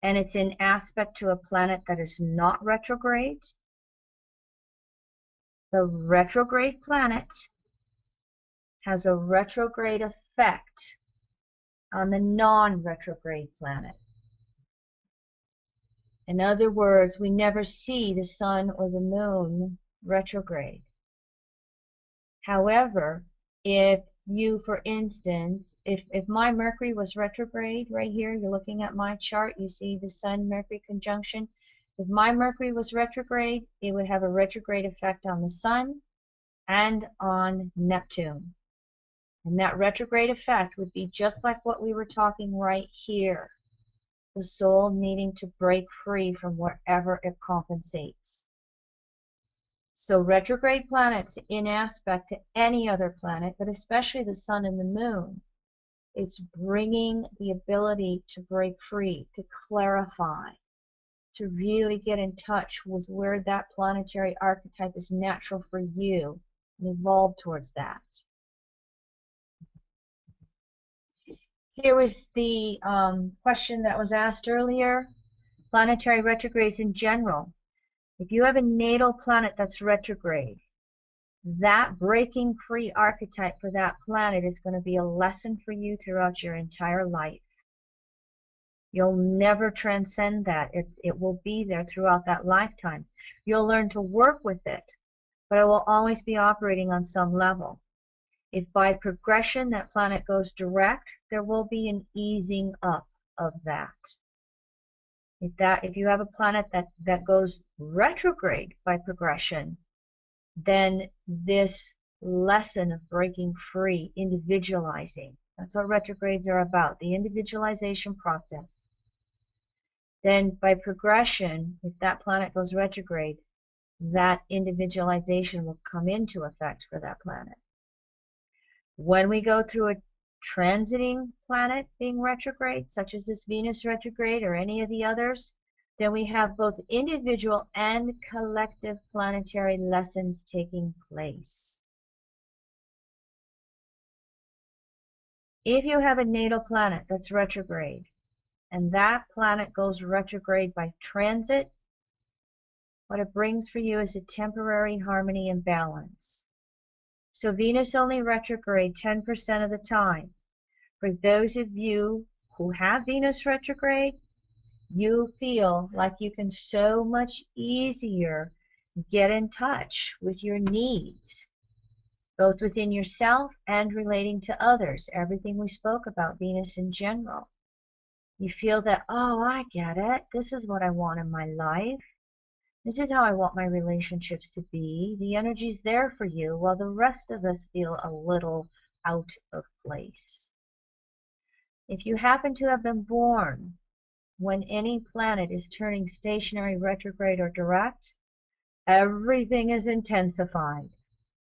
and it's in aspect to a planet that is not retrograde, the retrograde planet has a retrograde effect on the non-retrograde planet. In other words, we never see the sun or the moon retrograde. However, if you, for instance, if my Mercury was retrograde right here, you're looking at my chart, you see the Sun-Mercury conjunction. If my Mercury was retrograde, it would have a retrograde effect on the Sun and on Neptune. And that retrograde effect would be just like what we were talking right here. The soul needing to break free from wherever it compensates. So retrograde planets in aspect to any other planet, but especially the sun and the moon, it's bringing the ability to break free, to clarify, to really get in touch with where that planetary archetype is natural for you and evolve towards that. Here was the question that was asked earlier. Planetary retrogrades in general. If you have a natal planet that's retrograde, that breaking free archetype for that planet is going to be a lesson for you throughout your entire life. You'll never transcend that. It will be there throughout that lifetime. You'll learn to work with it, but it will always be operating on some level. If by progression that planet goes direct, there will be an easing up of that. If you have a planet that goes retrograde by progression, then this lesson of breaking free, individualizing, that's what retrogrades are about, the individualization process. Then by progression, if that planet goes retrograde, that individualization will come into effect for that planet. When we go through a transiting planet being retrograde, such as this Venus retrograde or any of the others, then we have both individual and collective planetary lessons taking place. If you have a natal planet that's retrograde, and that planet goes retrograde by transit, what it brings for you is a temporary harmony and balance. So Venus only retrograde 10% of the time. For those of you who have Venus retrograde, you feel like you can so much easier get in touch with your needs, both within yourself and relating to others. Everything we spoke about, Venus in general. You feel that, oh, I get it. This is what I want in my life. This is how I want my relationships to be. The energy's there for you, while the rest of us feel a little out of place. If you happen to have been born when any planet is turning stationary, retrograde, or direct, everything is intensified.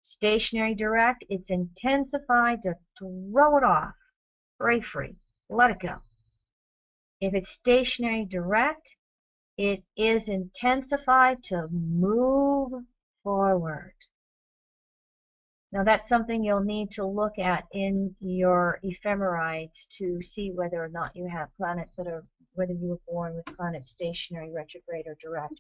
Stationary, direct, it's intensified to throw it off. Break free. Let it go. If it's stationary, direct, it is intensified to move forward. Now that's something you'll need to look at in your ephemerides to see whether or not you have planets that are, whether you were born with planets stationary, retrograde, or direct.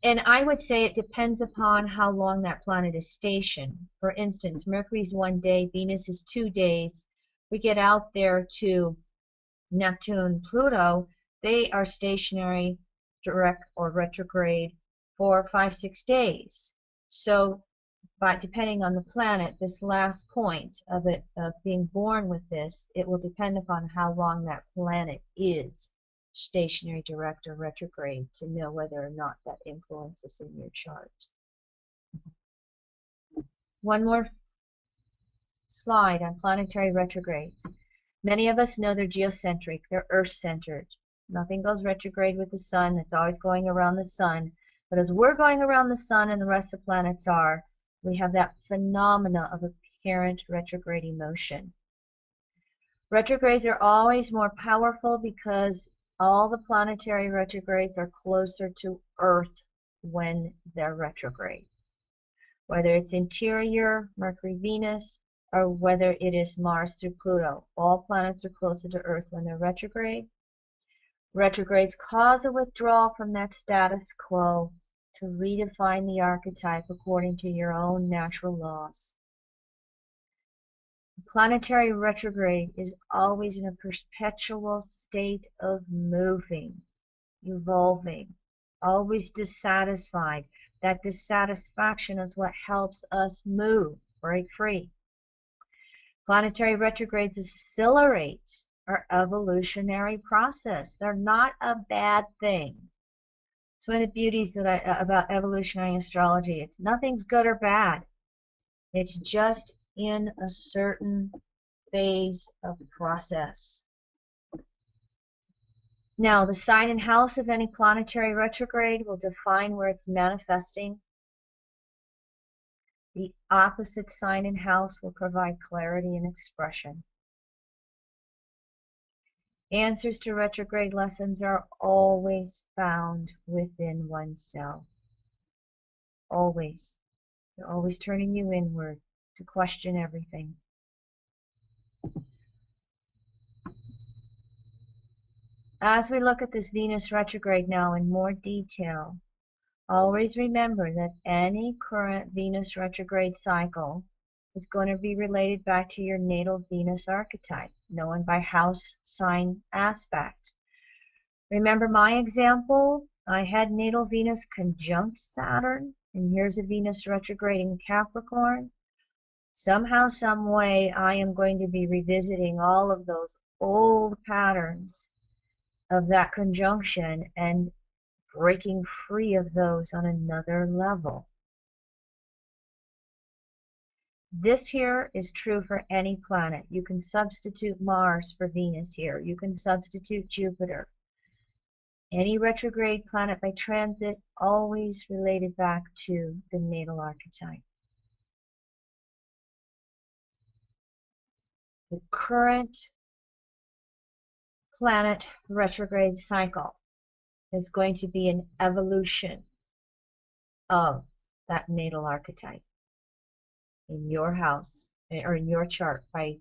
And I would say it depends upon how long that planet is stationed. For instance, Mercury's 1 day, Venus is 2 days. We get out there to Neptune, Pluto, they are stationary, direct, or retrograde for 5-6 days. So, but depending on the planet, this last point of being born with this, it will depend upon how long that planet is stationary, direct, or retrograde to know whether or not that influences in your chart. One more slide on planetary retrogrades. Many of us know they're geocentric, they're Earth-centered. Nothing goes retrograde with the sun, it's always going around the sun. But as we're going around the sun and the rest of the planets are, we have that phenomena of apparent retrograde motion. Retrogrades are always more powerful because all the planetary retrogrades are closer to Earth when they're retrograde. Whether it's interior, Mercury, Venus, or whether it is Mars through Pluto. All planets are closer to Earth when they're retrograde. Retrogrades cause a withdrawal from that status quo to redefine the archetype according to your own natural laws. Planetary retrograde is always in a perpetual state of moving, evolving, always dissatisfied. That dissatisfaction is what helps us move, break free. Planetary retrogrades accelerate our evolutionary process. They're not a bad thing. It's one of the beauties about evolutionary astrology. It's nothing's good or bad. It's just in a certain phase of the process. Now, the sign and house of any planetary retrograde will define where it's manifesting. The opposite sign and house will provide clarity and expression. Answers to retrograde lessons are always found within oneself. Always. They're always turning you inward to question everything. As we look at this Venus retrograde now in more detail, always remember that any current Venus retrograde cycle is going to be related back to your natal Venus archetype, known by house sign aspect. Remember my example? I had natal Venus conjunct Saturn, and here's a Venus retrograde in Capricorn. Somehow, some way, I am going to be revisiting all of those old patterns of that conjunction and breaking free of those on another level. This here is true for any planet. You can substitute Mars for Venus here. You can substitute Jupiter. Any retrograde planet by transit always related back to the natal archetype. The current planet retrograde cycle is going to be an evolution of that natal archetype in your house or in your chart by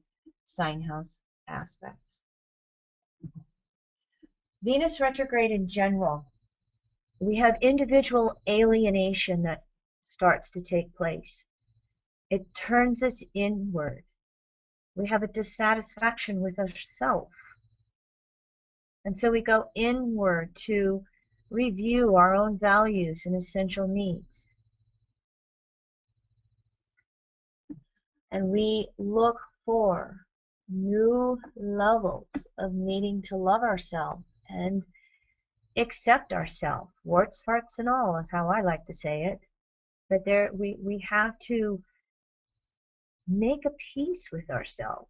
sign house aspect. Venus retrograde in general, we have individual alienation that starts to take place. It turns us inward. We have a dissatisfaction with ourselves. And so we go inward to review our own values and essential needs. And we look for new levels of needing to love ourselves and accept ourselves. Warts, farts, and all is how I like to say it. But we have to make a peace with ourselves.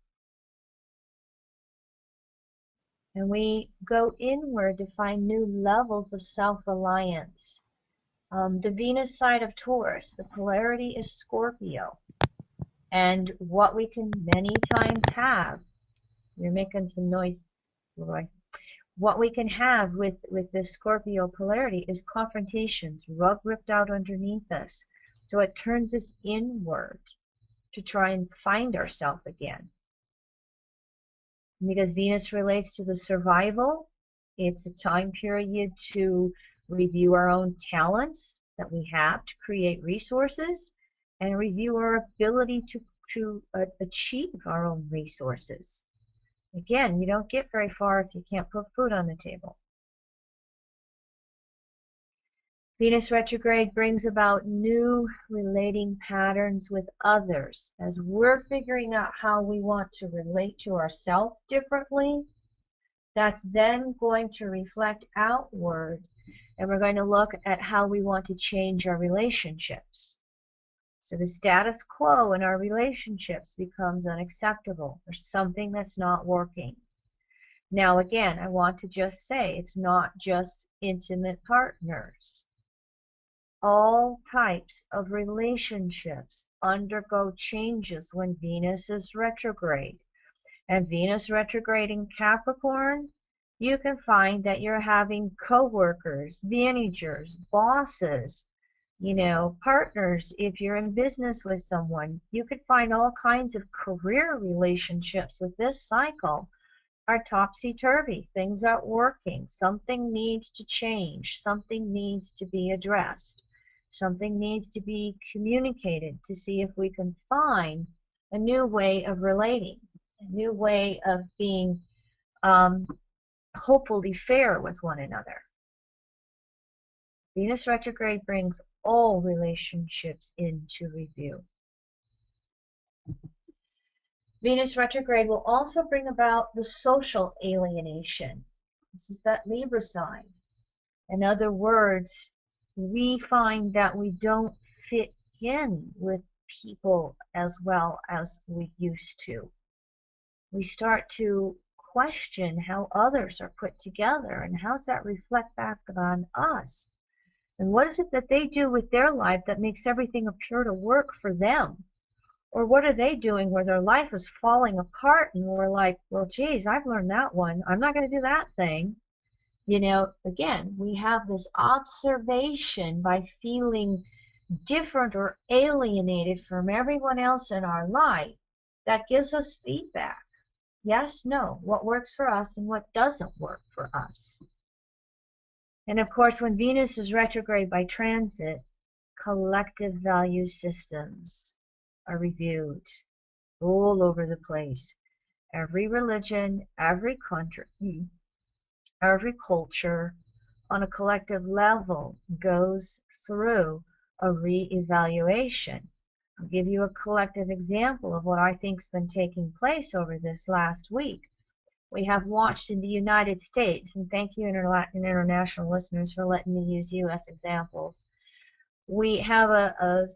And we go inward to find new levels of self-reliance. The Venus side of Taurus, the polarity is Scorpio. And what we can many times have, you're making some noise, Roy. What we can have with this Scorpio polarity is confrontations, rug ripped out underneath us. So it turns us inward to try and find ourselves again. Because Venus relates to the survival, it's a time period to review our own talents that we have to create resources and review our ability to achieve our own resources. Again, you don't get very far if you can't put food on the table. Venus retrograde brings about new relating patterns with others. As we're figuring out how we want to relate to ourselves differently, that's then going to reflect outward, and we're going to look at how we want to change our relationships. So the status quo in our relationships becomes unacceptable. There's something that's not working. Now again, I want to just say it's not just intimate partners. All types of relationships undergo changes when Venus is retrograde. And Venus retrograde in Capricorn, you can find that you're having co-workers, managers, bosses, You know, partners, if you're in business with someone, you could find all kinds of career relationships with this cycle are topsy-turvy. Things aren't working. Something needs to change. Something needs to be addressed. Something needs to be communicated to see if we can find a new way of relating, a new way of being hopefully fair with one another. Venus retrograde brings all relationships into review. Venus retrograde will also bring about the social alienation. This is that Libra side. In other words, we find that we don't fit in with people as well as we used to. We start to question how others are put together and how does that reflect back on us. And what is it that they do with their life that makes everything appear to work for them? Or what are they doing where their life is falling apart and we're like, well, geez, I've learned that one. I'm not going to do that thing. You know, again, we have this observation by feeling different or alienated from everyone else in our life that gives us feedback. Yes, no, what works for us and what doesn't work for us. And of course, when Venus is retrograde by transit, collective value systems are reviewed all over the place. Every religion, every country, every culture on a collective level goes through a re-evaluation. I'll give you a collective example of what I think's been taking place over this last week. We have watched in the United States, and thank you international listeners for letting me use U.S. examples. We have a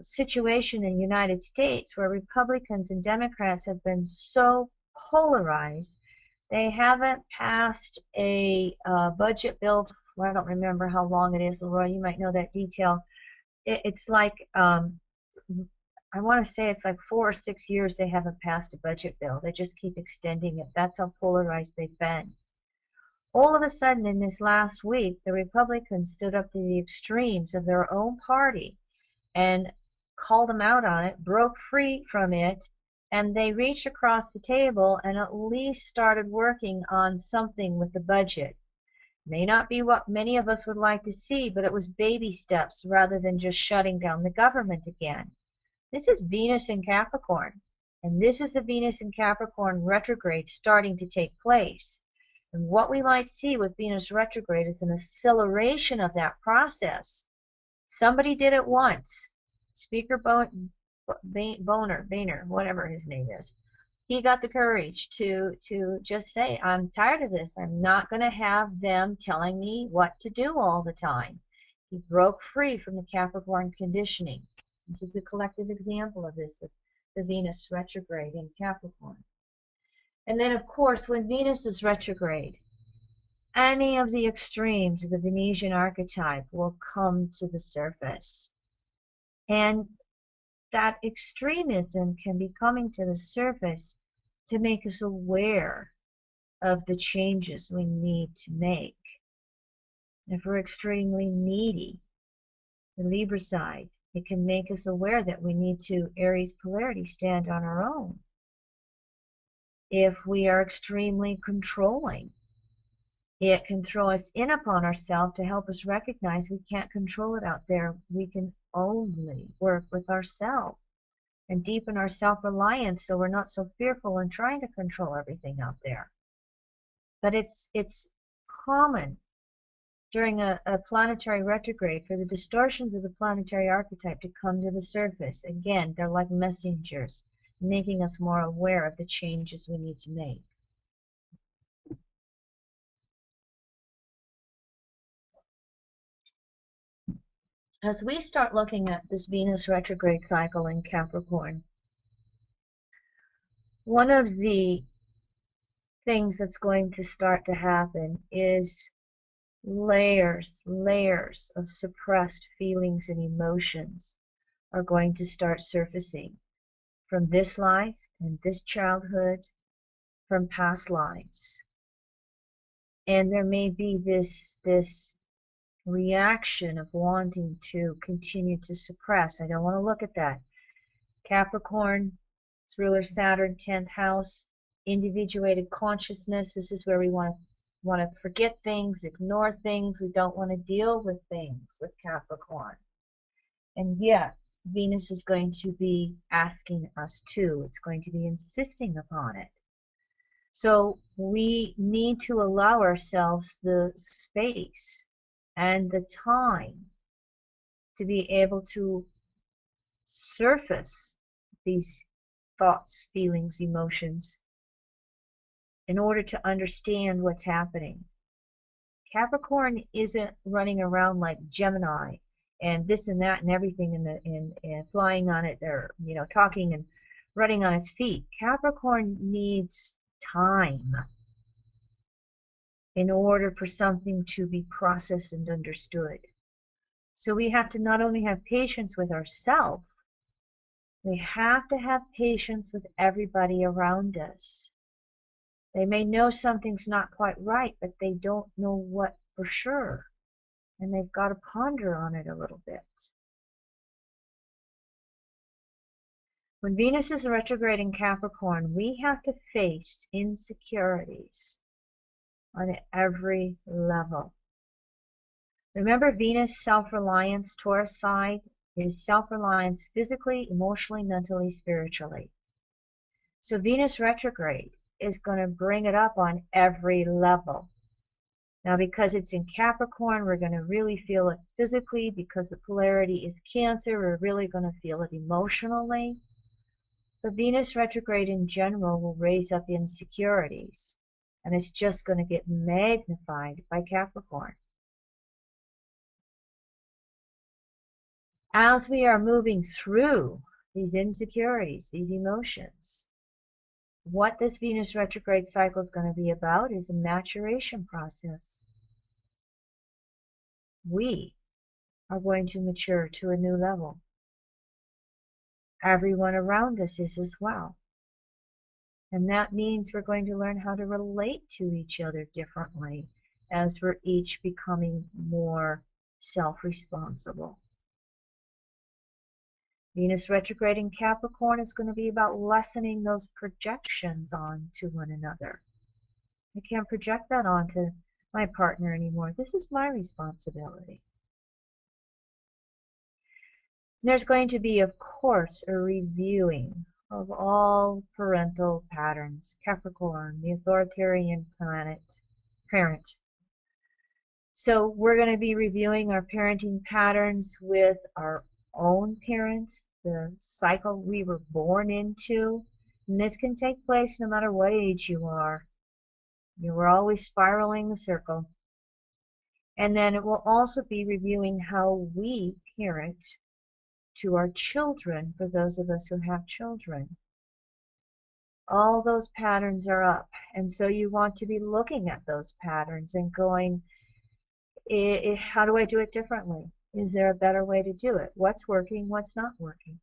situation in the United States where Republicans and Democrats have been so polarized. They haven't passed a budget bill. Well, I don't remember how long it is, Leroy. You might know that detail. It's like, I want to say it's like 4 or 6 years they haven't passed a budget bill. They just keep extending it. That's how polarized they've been. All of a sudden, in this last week, the Republicans stood up to the extremes of their own party and called them out on it, broke free from it, and they reached across the table and at least started working on something with the budget. May not be what many of us would like to see, but it was baby steps rather than just shutting down the government again. This is Venus in Capricorn, and this is the Venus in Capricorn retrograde starting to take place. And what we might see with Venus retrograde is an acceleration of that process. Somebody did it once. Speaker Boehner, whatever his name is, he got the courage to just say, I'm tired of this. I'm not going to have them telling me what to do all the time. He broke free from the Capricorn conditioning. This is a collective example of this with the Venus retrograde in Capricorn. And then, of course, when Venus is retrograde, any of the extremes of the Venetian archetype will come to the surface. And that extremism can be coming to the surface to make us aware of the changes we need to make. If we're extremely needy, the Libra side, it can make us aware that we need to, Aries polarity, stand on our own. If we are extremely controlling, it can throw us in upon ourselves to help us recognize we can't control it out there. We can only work with ourselves and deepen our self-reliance so we're not so fearful and trying to control everything out there. But it's common during a planetary retrograde for the distortions of the planetary archetype to come to the surface. Again, they're like messengers, making us more aware of the changes we need to make. As we start looking at this Venus retrograde cycle in Capricorn, one of the things that's going to start to happen is layers of suppressed feelings and emotions are going to start surfacing from this life and this childhood, from past lives. And there may be this reaction of wanting to continue to suppress. I don't want to look at that. Capricorn, its ruler Saturn, 10th house, individuated consciousness. This is where we want to forget things, ignore things. We don't want to deal with things with Capricorn. And yet, Venus is going to be asking us to. It's going to be insisting upon it. So we need to allow ourselves the space and the time to be able to surface these thoughts, feelings, emotions in order to understand what's happening. Capricorn isn't running around like Gemini and this and that and everything and flying on it, or talking and running on its feet. Capricorn needs time in order for something to be processed and understood. So we have to not only have patience with ourselves, we have to have patience with everybody around us. They may know something's not quite right, but they don't know what for sure. And they've got to ponder on it a little bit. When Venus is retrograde in Capricorn, we have to face insecurities on every level. Remember, Venus, self-reliance, Taurus side, is self-reliance physically, emotionally, mentally, spiritually. So Venus retrograde is going to bring it up on every level. Now, because it's in Capricorn, we're going to really feel it physically. Because the polarity is Cancer, we're really going to feel it emotionally. But Venus retrograde in general will raise up insecurities, and it's just going to get magnified by Capricorn. As we are moving through these insecurities, these emotions, what this Venus retrograde cycle is going to be about is a maturation process. We are going to mature to a new level. Everyone around us is as well. And that means we're going to learn how to relate to each other differently as we're each becoming more self-responsible. Venus retrograde in Capricorn is going to be about lessening those projections onto one another. I can't project that onto my partner anymore. This is my responsibility. And there's going to be, of course, a reviewing of all parental patterns. Capricorn, the authoritarian parent. So we're going to be reviewing our parenting patterns with our own parents, the cycle we were born into. And this can take place no matter what age you are. You were always spiraling the circle. And then it will also be reviewing how we parent to our children, for those of us who have children. All those patterns are up, and so you want to be looking at those patterns and going, how do I do it differently? Is there a better way to do it? What's working, what's not working?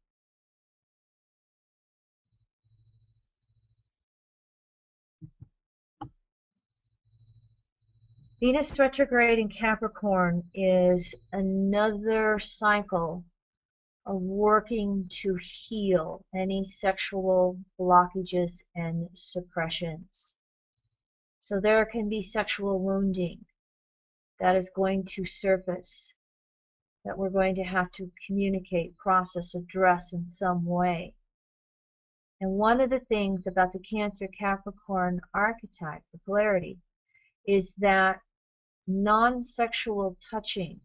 Venus retrograde in Capricorn is another cycle of working to heal any sexual blockages and suppressions. So there can be sexual wounding that is going to surface, that we're going to have to communicate, process, address in some way. And one of the things about the Cancer-Capricorn archetype, the polarity, is that non-sexual touching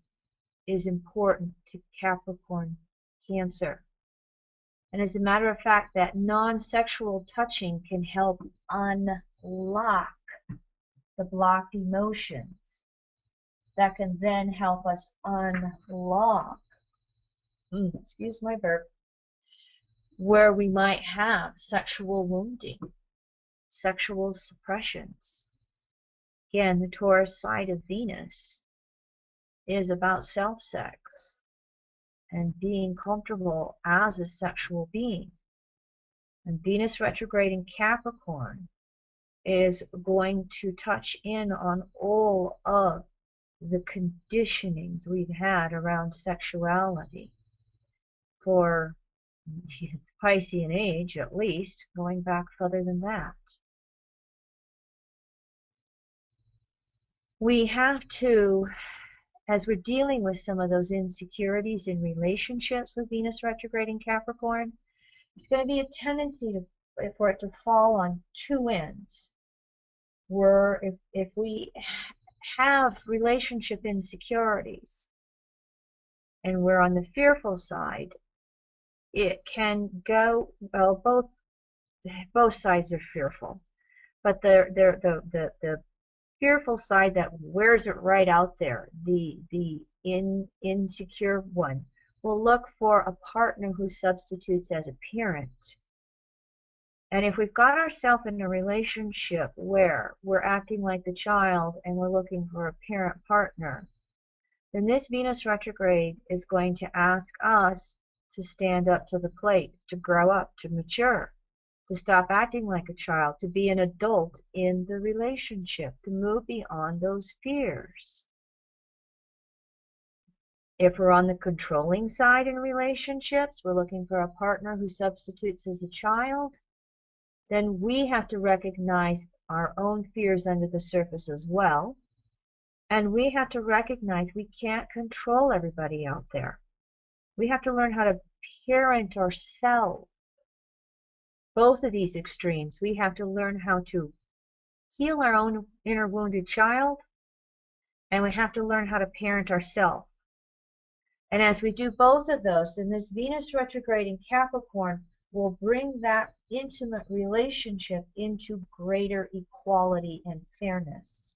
is important to Capricorn Cancer. And as a matter of fact, that non-sexual touching can help unlock the blocked emotions. That can then help us unlock, excuse my burp, where we might have sexual wounding, sexual suppressions. Again, the Taurus side of Venus is about self-sex and being comfortable as a sexual being. And Venus retrograde in Capricorn is going to touch in on all of the conditionings we've had around sexuality for the Piscean age, at least, going back further than that. We have to, as we're dealing with some of those insecurities in relationships with Venus retrograde in Capricorn, it's going to be a tendency for it to fall on two ends. Where if we have relationship insecurities and we're on the fearful side, it can go, well, both sides are fearful, but the fearful side that wears it right out there, the insecure one, will look for a partner who substitutes as a parent. And if we've got ourselves in a relationship where we're acting like the child and we're looking for a parent partner, then this Venus retrograde is going to ask us to stand up to the plate, to grow up, to mature, to stop acting like a child, to be an adult in the relationship, to move beyond those fears. If we're on the controlling side in relationships, we're looking for a partner who substitutes as a child, then we have to recognize our own fears under the surface as well. And we have to recognize we can't control everybody out there. We have to learn how to parent ourselves. Both of these extremes. We have to learn how to heal our own inner wounded child, and we have to learn how to parent ourselves. And as we do both of those, then this Venus retrograde in Capricorn will bring that intimate relationship into greater equality and fairness.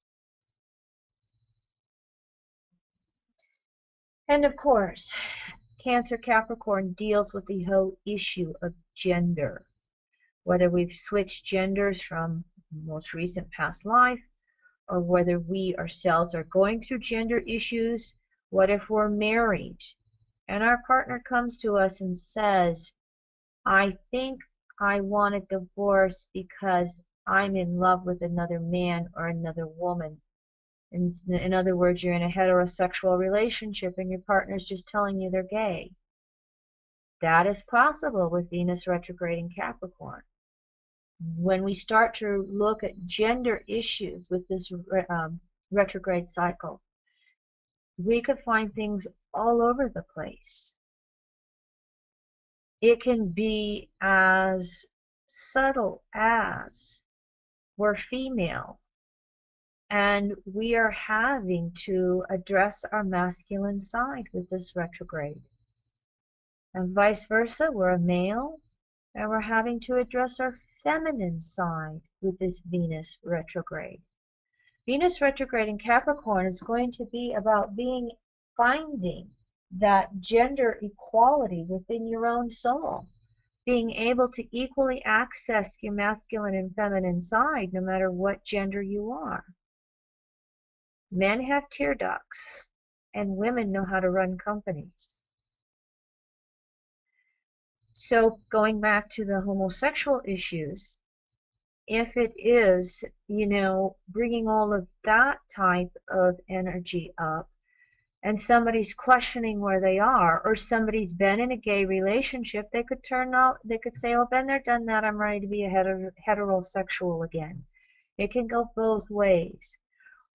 And of course, Cancer Capricorn deals with the whole issue of gender. Whether we've switched genders from most recent past life, or whether we ourselves are going through gender issues. What if we're married and our partner comes to us and says, I think I want a divorce because I'm in love with another man or another woman. In other words, you're in a heterosexual relationship and your partner's just telling you they're gay. That is possible with Venus retrograde in Capricorn. When we start to look at gender issues with this retrograde cycle, we could find things all over the place. It can be as subtle as we're female and we are having to address our masculine side with this retrograde. And vice versa, we're a male and we're having to address our feminine side with this Venus retrograde. Venus retrograde in Capricorn is going to be about finding that gender equality within your own soul, being able to equally access your masculine and feminine side no matter what gender you are. Men have tear ducts and women know how to run companies. So going back to the homosexual issues, if it is, bringing all of that type of energy up, and somebody's questioning where they are, or somebody's been in a gay relationship, they could say, oh, been there, done that, I'm ready to be a heterosexual again. It can go both ways.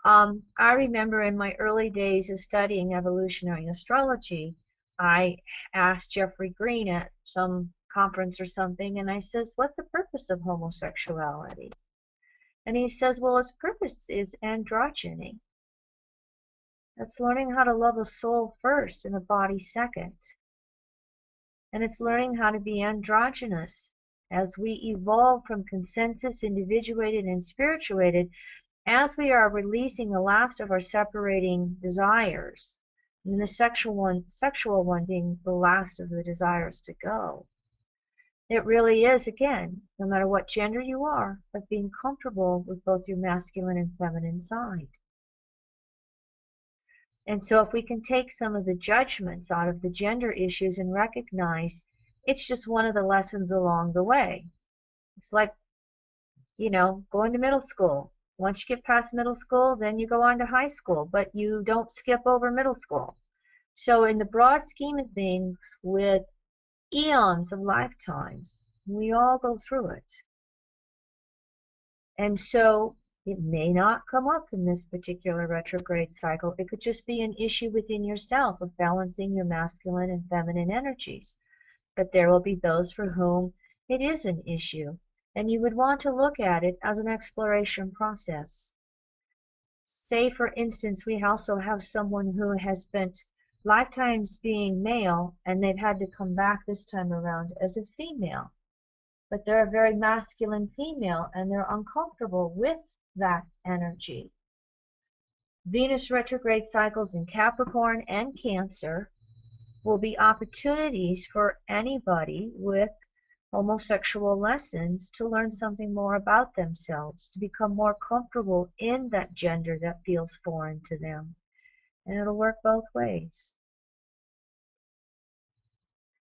I remember in my early days of studying evolutionary astrology, I asked Jeffrey Green at some conference or something, and I says, what's the purpose of homosexuality? And he says, well, its purpose is androgyny. It's learning how to love a soul first and a body second. And it's learning how to be androgynous as we evolve from consensus, individuated, and spirituated, as we are releasing the last of our separating desires, and the sexual one being the last of the desires to go. It really is, again, no matter what gender you are, of being comfortable with both your masculine and feminine side. And so if we can take some of the judgments out of the gender issues and recognize it's just one of the lessons along the way. It's like, going to middle school. Once you get past middle school, then you go on to high school, but you don't skip over middle school. So in the broad scheme of things, with eons of lifetimes, we all go through it. And so it may not come up in this particular retrograde cycle. It could just be an issue within yourself of balancing your masculine and feminine energies. But there will be those for whom it is an issue, and you would want to look at it as an exploration process. Say, for instance, we also have someone who has spent lifetimes being male, and they've had to come back this time around as a female. But they're a very masculine female, and they're uncomfortable with that energy. Venus retrograde cycles in Capricorn and Cancer will be opportunities for anybody with homosexual lessons to learn something more about themselves, to become more comfortable in that gender that feels foreign to them. And it'll work both ways.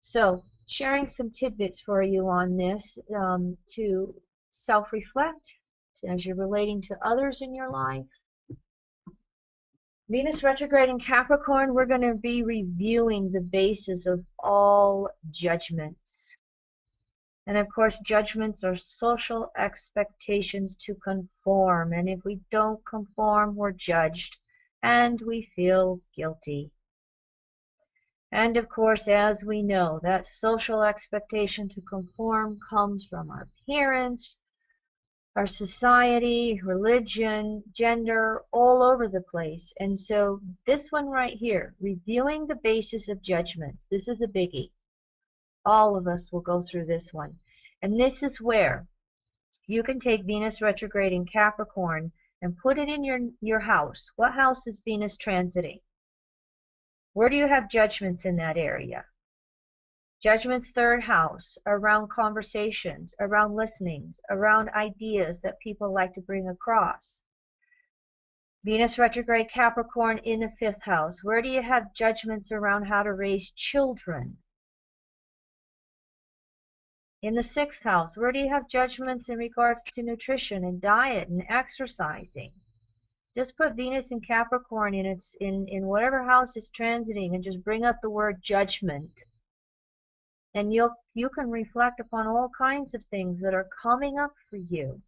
So, sharing some tidbits for you on this to self-reflect as you're relating to others in your life. Venus retrograde in Capricorn, we're going to be reviewing the basis of all judgments. And of course, judgments are social expectations to conform. And if we don't conform, we're judged and we feel guilty. And of course, as we know, that social expectation to conform comes from our parents, our society, religion, gender, all over the place. And so this one right here, reviewing the basis of judgments, this is a biggie. All of us will go through this one. And this is where you can take Venus retrograde in Capricorn and put it in your house. What house is Venus transiting? Where do you have judgments in that area? Judgment's third house, around conversations, around listenings, around ideas that people like to bring across. Venus retrograde Capricorn in the fifth house. Where do you have judgments around how to raise children? In the sixth house, where do you have judgments in regards to nutrition and diet and exercising? Just put Venus in Capricorn in whatever house it's transiting and just bring up the word judgment. And you can reflect upon all kinds of things that are coming up for you,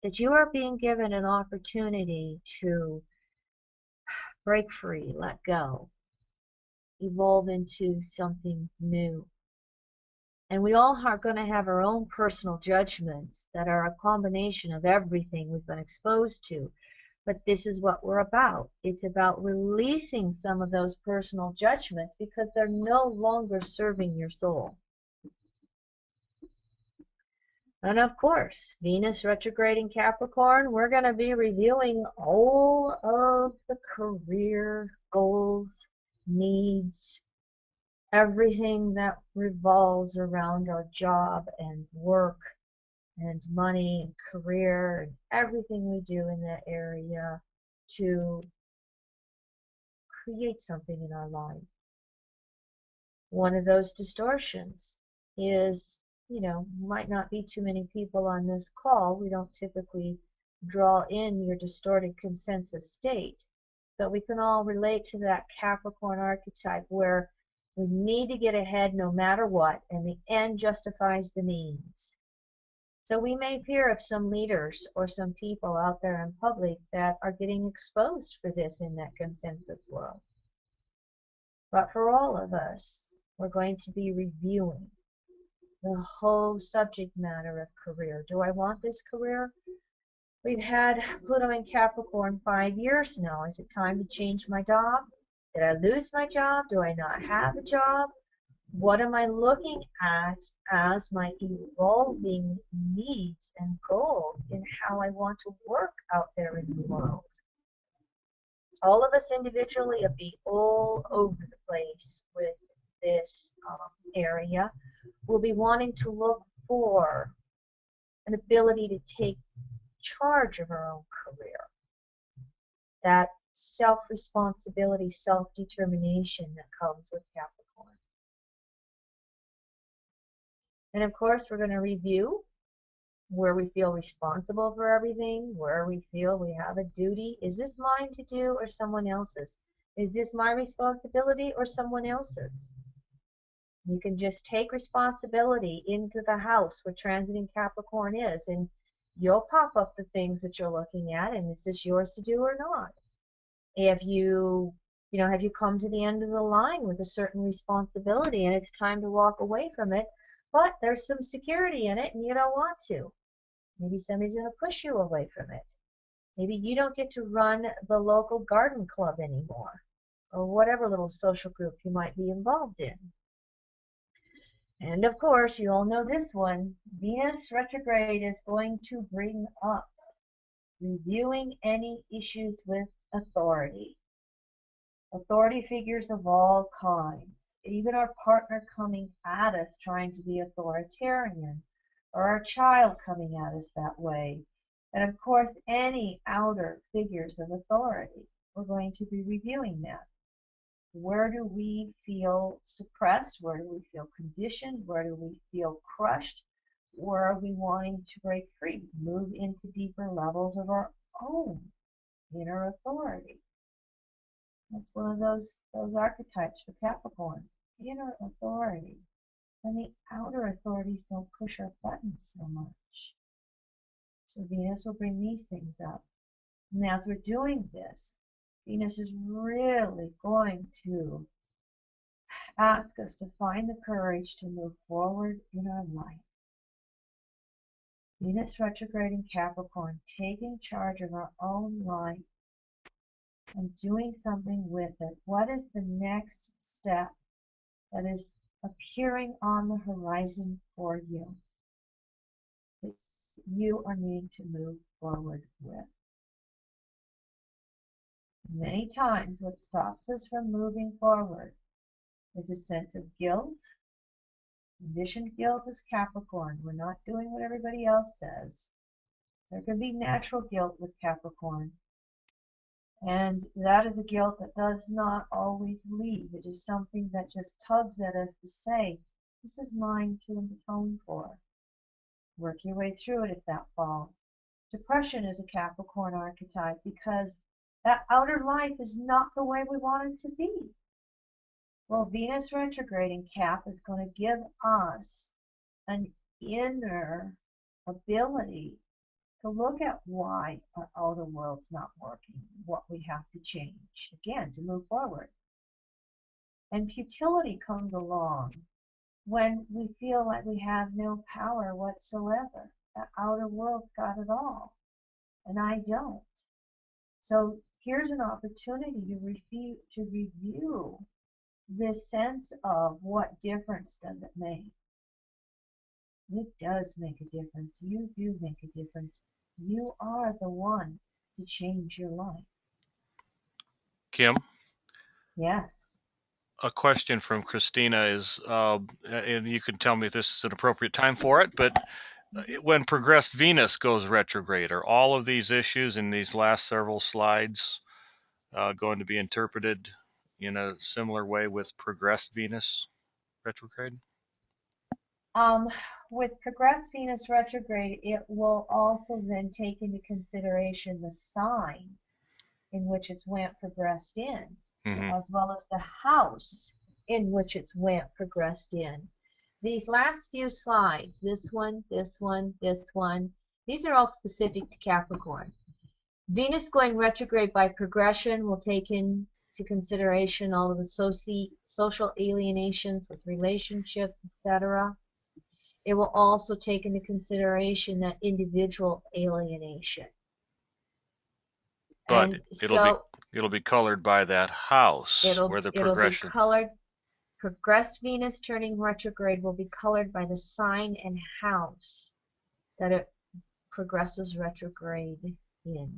that you are being given an opportunity to break free, let go, evolve into something new. And we all are going to have our own personal judgments that are a combination of everything we've been exposed to. But this is what we're about. It's about releasing some of those personal judgments because they're no longer serving your soul. And of course, Venus retrograde in Capricorn, we're going to be reviewing all of the career goals, needs, everything that revolves around our job and work and money and career and everything we do in that area to create something in our life. One of those distortions is, might not be too many people on this call. We don't typically draw in your distorted consensus state, but we can all relate to that Capricorn archetype where we need to get ahead no matter what, and the end justifies the means. So we may hear of some leaders or some people out there in public that are getting exposed for this in that consensus world. But for all of us, we're going to be reviewing the whole subject matter of career. Do I want this career? We've had Pluto in Capricorn 5 years now. Is it time to change my job? Did I lose my job? Do I not have a job? What am I looking at as my evolving needs and goals in how I want to work out there in the world? All of us individually will be all over the place with this area. We'll be wanting to look for an ability to take charge of our own career. That self-responsibility, self-determination that comes with Capricorn. And of course, we're going to review where we feel responsible for everything, where we feel we have a duty. Is this mine to do or someone else's? Is this my responsibility or someone else's? You can just take responsibility into the house where transiting Capricorn is, and you'll pop up the things that you're looking at, and is this yours to do or not? If have you come to the end of the line with a certain responsibility and it's time to walk away from it, but there's some security in it and you don't want to? Maybe somebody's going to push you away from it. Maybe you don't get to run the local garden club anymore, or whatever little social group you might be involved in. And of course, you all know this one. Venus retrograde is going to bring up reviewing any issues with authority. Authority figures of all kinds. Even our partner coming at us trying to be authoritarian, or our child coming at us that way. And of course, any outer figures of authority. We're going to be reviewing that. Where do we feel suppressed? Where do we feel conditioned? Where do we feel crushed? Where are we wanting to break free? Move into deeper levels of our own inner authority. That's one of those archetypes for Capricorn. Inner authority. And the outer authorities don't push our buttons so much. So Venus will bring these things up. And as we're doing this, Venus is really going to ask us to find the courage to move forward in our life. Venus retrograde in Capricorn, taking charge of our own life and doing something with it. What is the next step that is appearing on the horizon for you that you are needing to move forward with? Many times what stops us from moving forward is a sense of guilt. Conditioned guilt is Capricorn. We're not doing what everybody else says. There can be natural guilt with Capricorn. And that is a guilt that does not always leave. It is something that just tugs at us to say, this is mine to atone for. Work your way through it if that falls. Depression is a Capricorn archetype because that outer life is not the way we want it to be. Well, Venus retrograde in Cap is going to give us an inner ability to look at why our outer world's not working, what we have to change, again, to move forward. And futility comes along when we feel like we have no power whatsoever. The outer world's got it all, and I don't. So here's an opportunity to review this sense of what difference does it make. It does make a difference. You do make a difference. You are the one to change your life. Kim, Yes. a question from Christina is, and you can tell me if this is an appropriate time for it, but when progressed Venus goes retrograde, are all of these issues in these last several slides going to be interpreted in a similar way with progressed Venus retrograde? With progressed Venus retrograde, it will also then take into consideration the sign in which it's went progressed in, as well as the house in which it's went progressed in. These last few slides, this one, this one, this one, these are all specific to Capricorn. Venus going retrograde by progression will take into consideration all of the social alienations with relationships, etc. It will also take into consideration that individual alienation. But it'll be colored by that house where the progression. It'll be colored. Progressed Venus turning retrograde will be colored by the sign and house that it progresses retrograde in.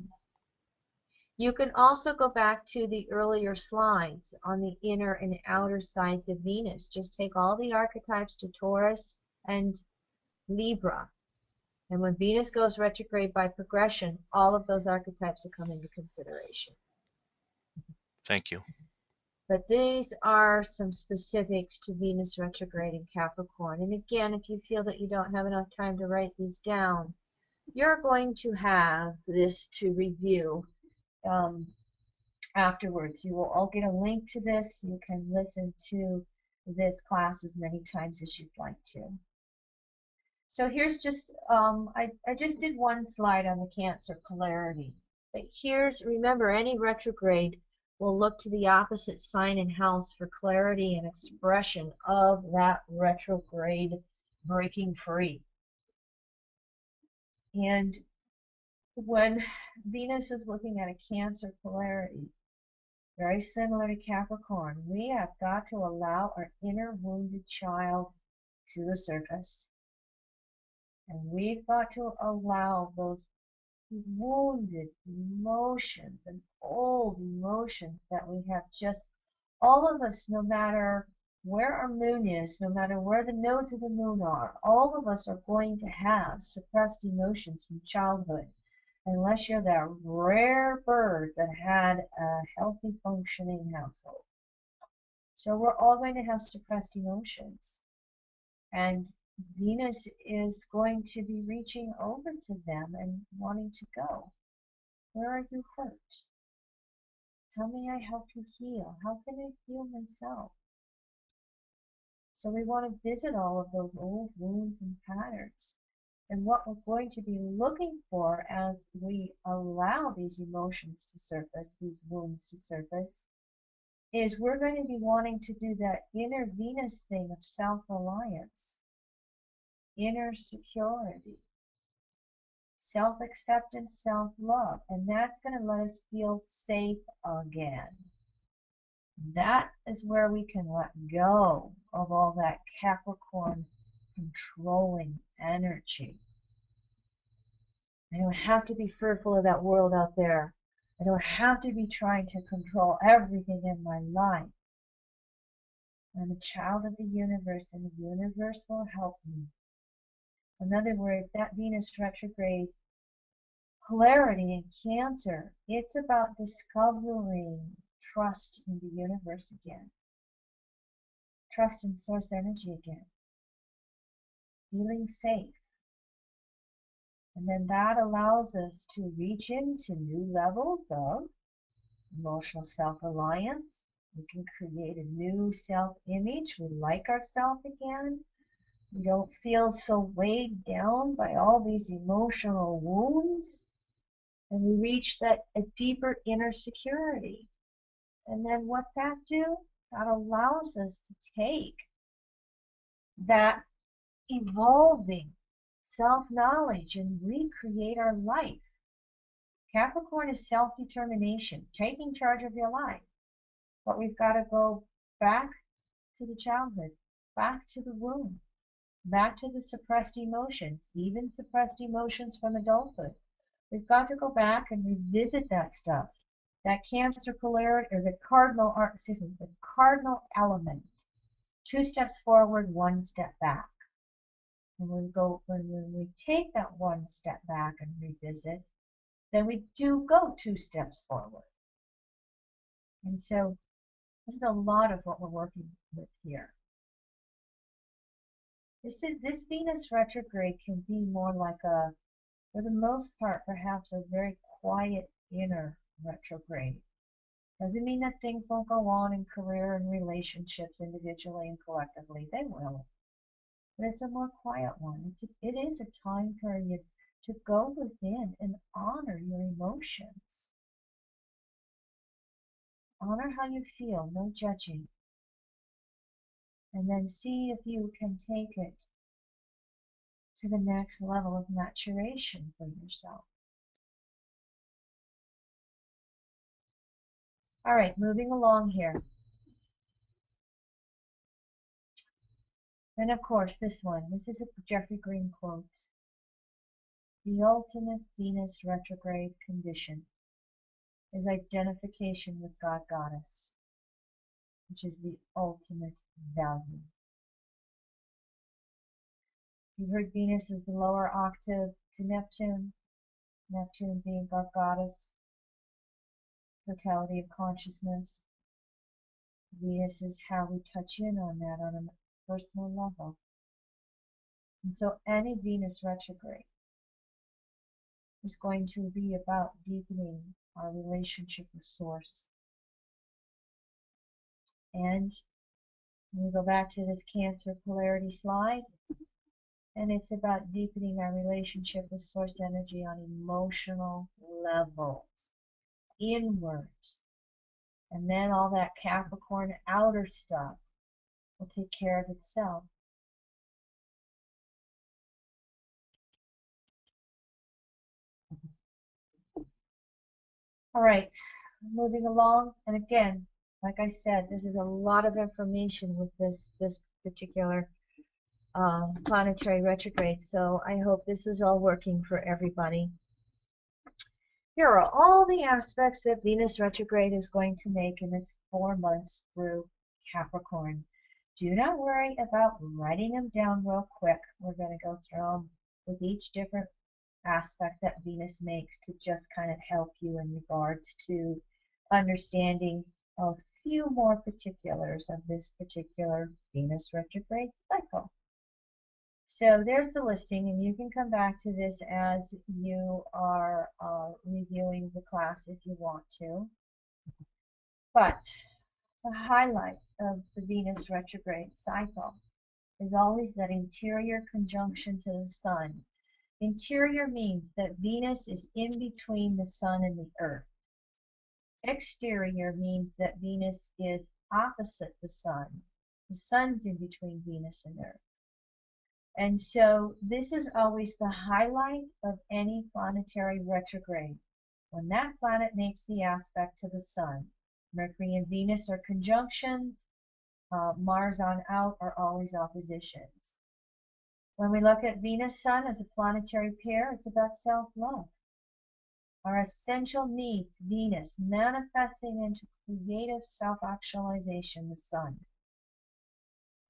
You can also go back to the earlier slides on the inner and outer sides of Venus. Just take all the archetypes to Taurus and Libra. And when Venus goes retrograde by progression, all of those archetypes will come into consideration. Thank you. But these are some specifics to Venus retrograde in Capricorn. And again, if you feel that you don't have enough time to write these down, you're going to have this to review afterwards. You will all get a link to this. You can listen to this class as many times as you'd like to. So here's just, I just did one slide on the Cancer polarity. But here's, remember, any retrograde will look to the opposite sign and house for clarity and expression of that retrograde breaking free. And when Venus is looking at a Cancer polarity, very similar to Capricorn, we have got to allow our inner wounded child to the surface. And we've got to allow those wounded emotions and old emotions that we have just, all of us, no matter where our moon is, no matter where the nodes of the moon are, all of us are going to have suppressed emotions from childhood, unless you're that rare bird that had a healthy functioning household. So we're all going to have suppressed emotions. And Venus is going to be reaching over to them and wanting to go. Where are you hurt? How may I help you heal? How can I heal myself? So we want to visit all of those old wounds and patterns. And what we're going to be looking for as we allow these emotions to surface, these wounds to surface, is we're going to be wanting to do that inner Venus thing of self-reliance, inner security, self-acceptance, self-love. And that's going to let us feel safe again. That is where we can let go of all that Capricorn controlling energy. I don't have to be fearful of that world out there. I don't have to be trying to control everything in my life. I'm a child of the universe, and the universe will help me. In other words, that Venus retrograde polarity in Cancer, it's about discovering trust in the universe again. Trust in source energy again. Feeling safe. And then that allows us to reach into new levels of emotional self-reliance. We can create a new self-image. We like ourselves again. We don't feel so weighed down by all these emotional wounds. And we reach a deeper inner security. And then what's that do? That allows us to take that evolving self-knowledge and recreate our life. Capricorn is self-determination, taking charge of your life. But we've got to go back to the childhood, back to the womb, back to the suppressed emotions, even suppressed emotions from adulthood. We've got to go back and revisit that stuff. That Cancer polarity, or the cardinal element. 2 steps forward, 1 step back. And when we take that 1 step back and revisit, then we do go 2 steps forward. And so this is a lot of what we're working with here. This Venus retrograde can be more like for the most part, perhaps a very quiet inner retrograde. Doesn't mean that things won't go on in career and relationships individually and collectively. They will. But it's a more quiet one. It is a time period to go within and honor your emotions. Honor how you feel, no judging. And then see if you can take it to the next level of maturation for yourself. All right, moving along here. And of course, this is a Jeffrey Green quote. The ultimate Venus retrograde condition is identification with God Goddess, which is the ultimate value. You've heard Venus is the lower octave to Neptune, Neptune being God Goddess, totality of consciousness. Venus is how we touch in on that on a personal level. And so any Venus retrograde is going to be about deepening our relationship with Source. And we go back to this Cancer polarity slide, and it's about deepening our relationship with Source energy on emotional levels, inward. And then all that Capricorn outer stuff will take care of itself. All right, moving along. And again, like I said, this is a lot of information with this particular planetary retrograde. So I hope this is all working for everybody. Here are all the aspects that Venus retrograde is going to make in its 4 months through Capricorn. Do not worry about writing them down real quick. We're going to go through them with each different aspect that Venus makes to just kind of help you in regards to understanding a few more particulars of this particular Venus retrograde cycle. So there's the listing, and you can come back to this as you are reviewing the class if you want to. But the highlight of the Venus retrograde cycle is always that interior conjunction to the Sun. Interior means that Venus is in between the Sun and the Earth. Exterior means that Venus is opposite the Sun. The Sun's in between Venus and Earth. And so this is always the highlight of any planetary retrograde. When that planet makes the aspect to the Sun, Mercury and Venus are conjunctions, Mars on out are always oppositions. When we look at Venus-Sun as a planetary pair, it's about self-love. Our essential needs, Venus, manifesting into creative self-actualization, the Sun.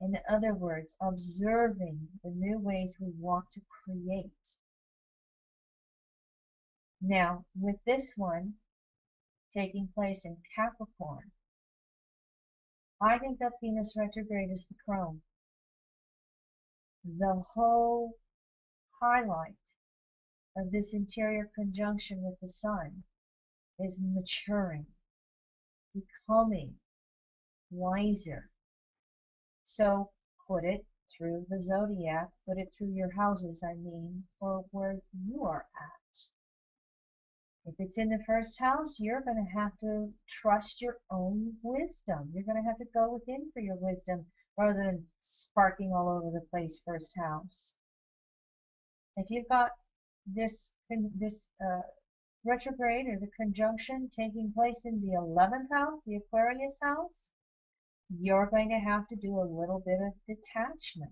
In other words, observing the new ways we want to create. Now, with this one taking place in Capricorn, I think that Venus retrograde is the crown. The whole highlight of this interior conjunction with the Sun is maturing, becoming wiser. So put it through the zodiac, put it through your houses, or where you are at. If it's in the first house, you're going to have to trust your own wisdom. You're going to have to go within for your wisdom rather than sparking all over the place first house. If you've got this retrograde or the conjunction taking place in the 11th house, the Aquarius house, you're going to have to do a little bit of detachment.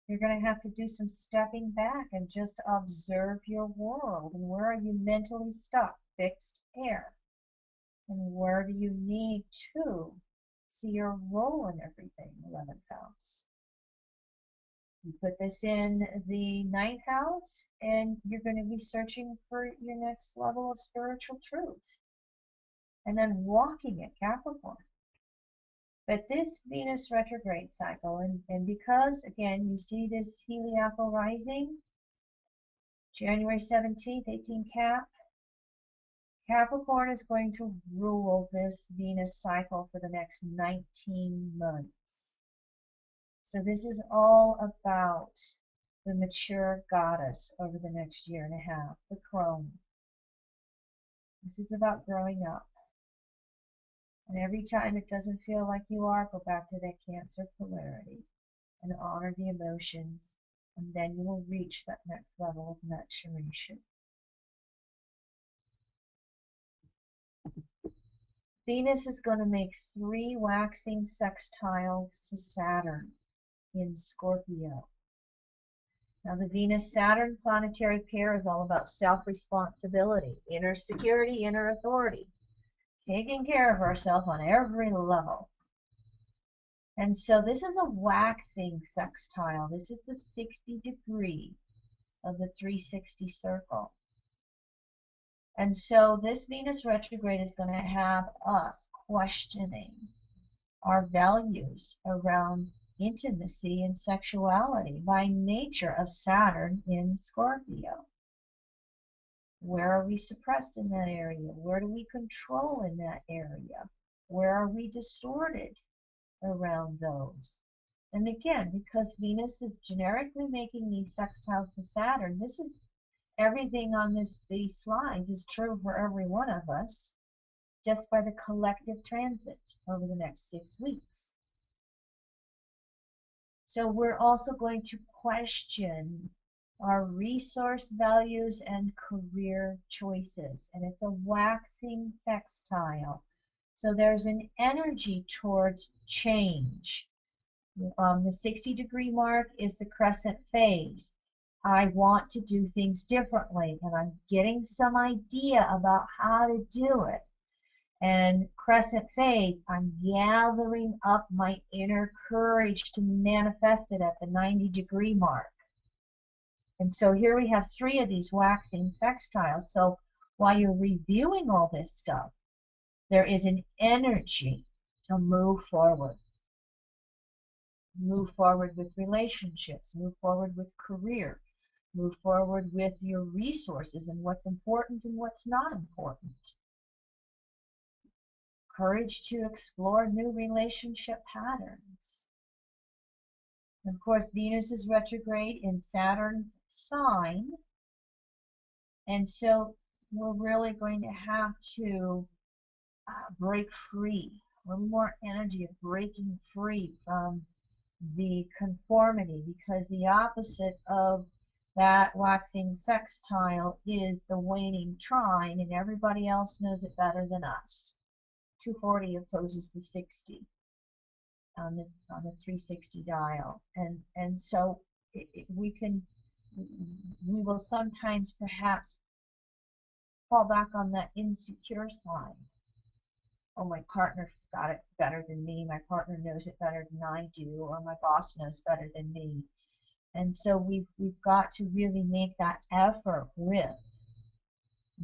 You're going to have to do some stepping back and just observe your world. And where are you mentally stuck? Fixed air. And where do you need to see your role in everything? 11th house. You put this in the 9th house, and you're going to be searching for your next level of spiritual truth. And then walking it, Capricorn. But this Venus retrograde cycle, and because, again, you see this heliacal rising, January 17th, 18 Cap, Capricorn is going to rule this Venus cycle for the next 19 months. So this is all about the mature goddess over the next year and a half, the crone. This is about growing up. And every time it doesn't feel like you are, go back to that Cancer polarity and honor the emotions, and then you will reach that next level of maturation. Venus is going to make 3 waxing sextiles to Saturn in Scorpio. Now the Venus-Saturn planetary pair is all about self-responsibility, inner security, inner authority. Taking care of ourselves on every level. And so this is a waxing sextile. This is the 60 degree of the 360 circle. And so this Venus retrograde is going to have us questioning our values around intimacy and sexuality by nature of Saturn in Scorpio. Where are we suppressed in that area? Where do we control in that area? Where are we distorted around those? And again, because Venus is generically making these sextiles to Saturn, this is everything on these slides is true for every one of us just by the collective transit over the next 6 weeks. So we're also going to question our resource values and career choices. And it's a waxing sextile. So there's an energy towards change. The 60-degree mark is the crescent phase. I want to do things differently, and I'm getting some idea about how to do it. And crescent phase, I'm gathering up my inner courage to manifest it at the 90-degree mark. And so here we have 3 of these waxing sextiles. So while you're reviewing all this stuff, there is an energy to move forward. Move forward with relationships, move forward with career, move forward with your resources and what's important and what's not important. Courage to explore new relationship patterns. And of course, Venus is retrograde in Saturn's sign. And so we're really going to have to break free. A little more energy of breaking free from the conformity, because the opposite of that waxing sextile is the waning trine, and everybody else knows it better than us. 240 opposes the 60 on the 360 dial, and so we will sometimes perhaps fall back on that insecure side. Oh, my partner's got it better than me, my partner knows it better than I do, or my boss knows better than me. And so we've got to really make that effort with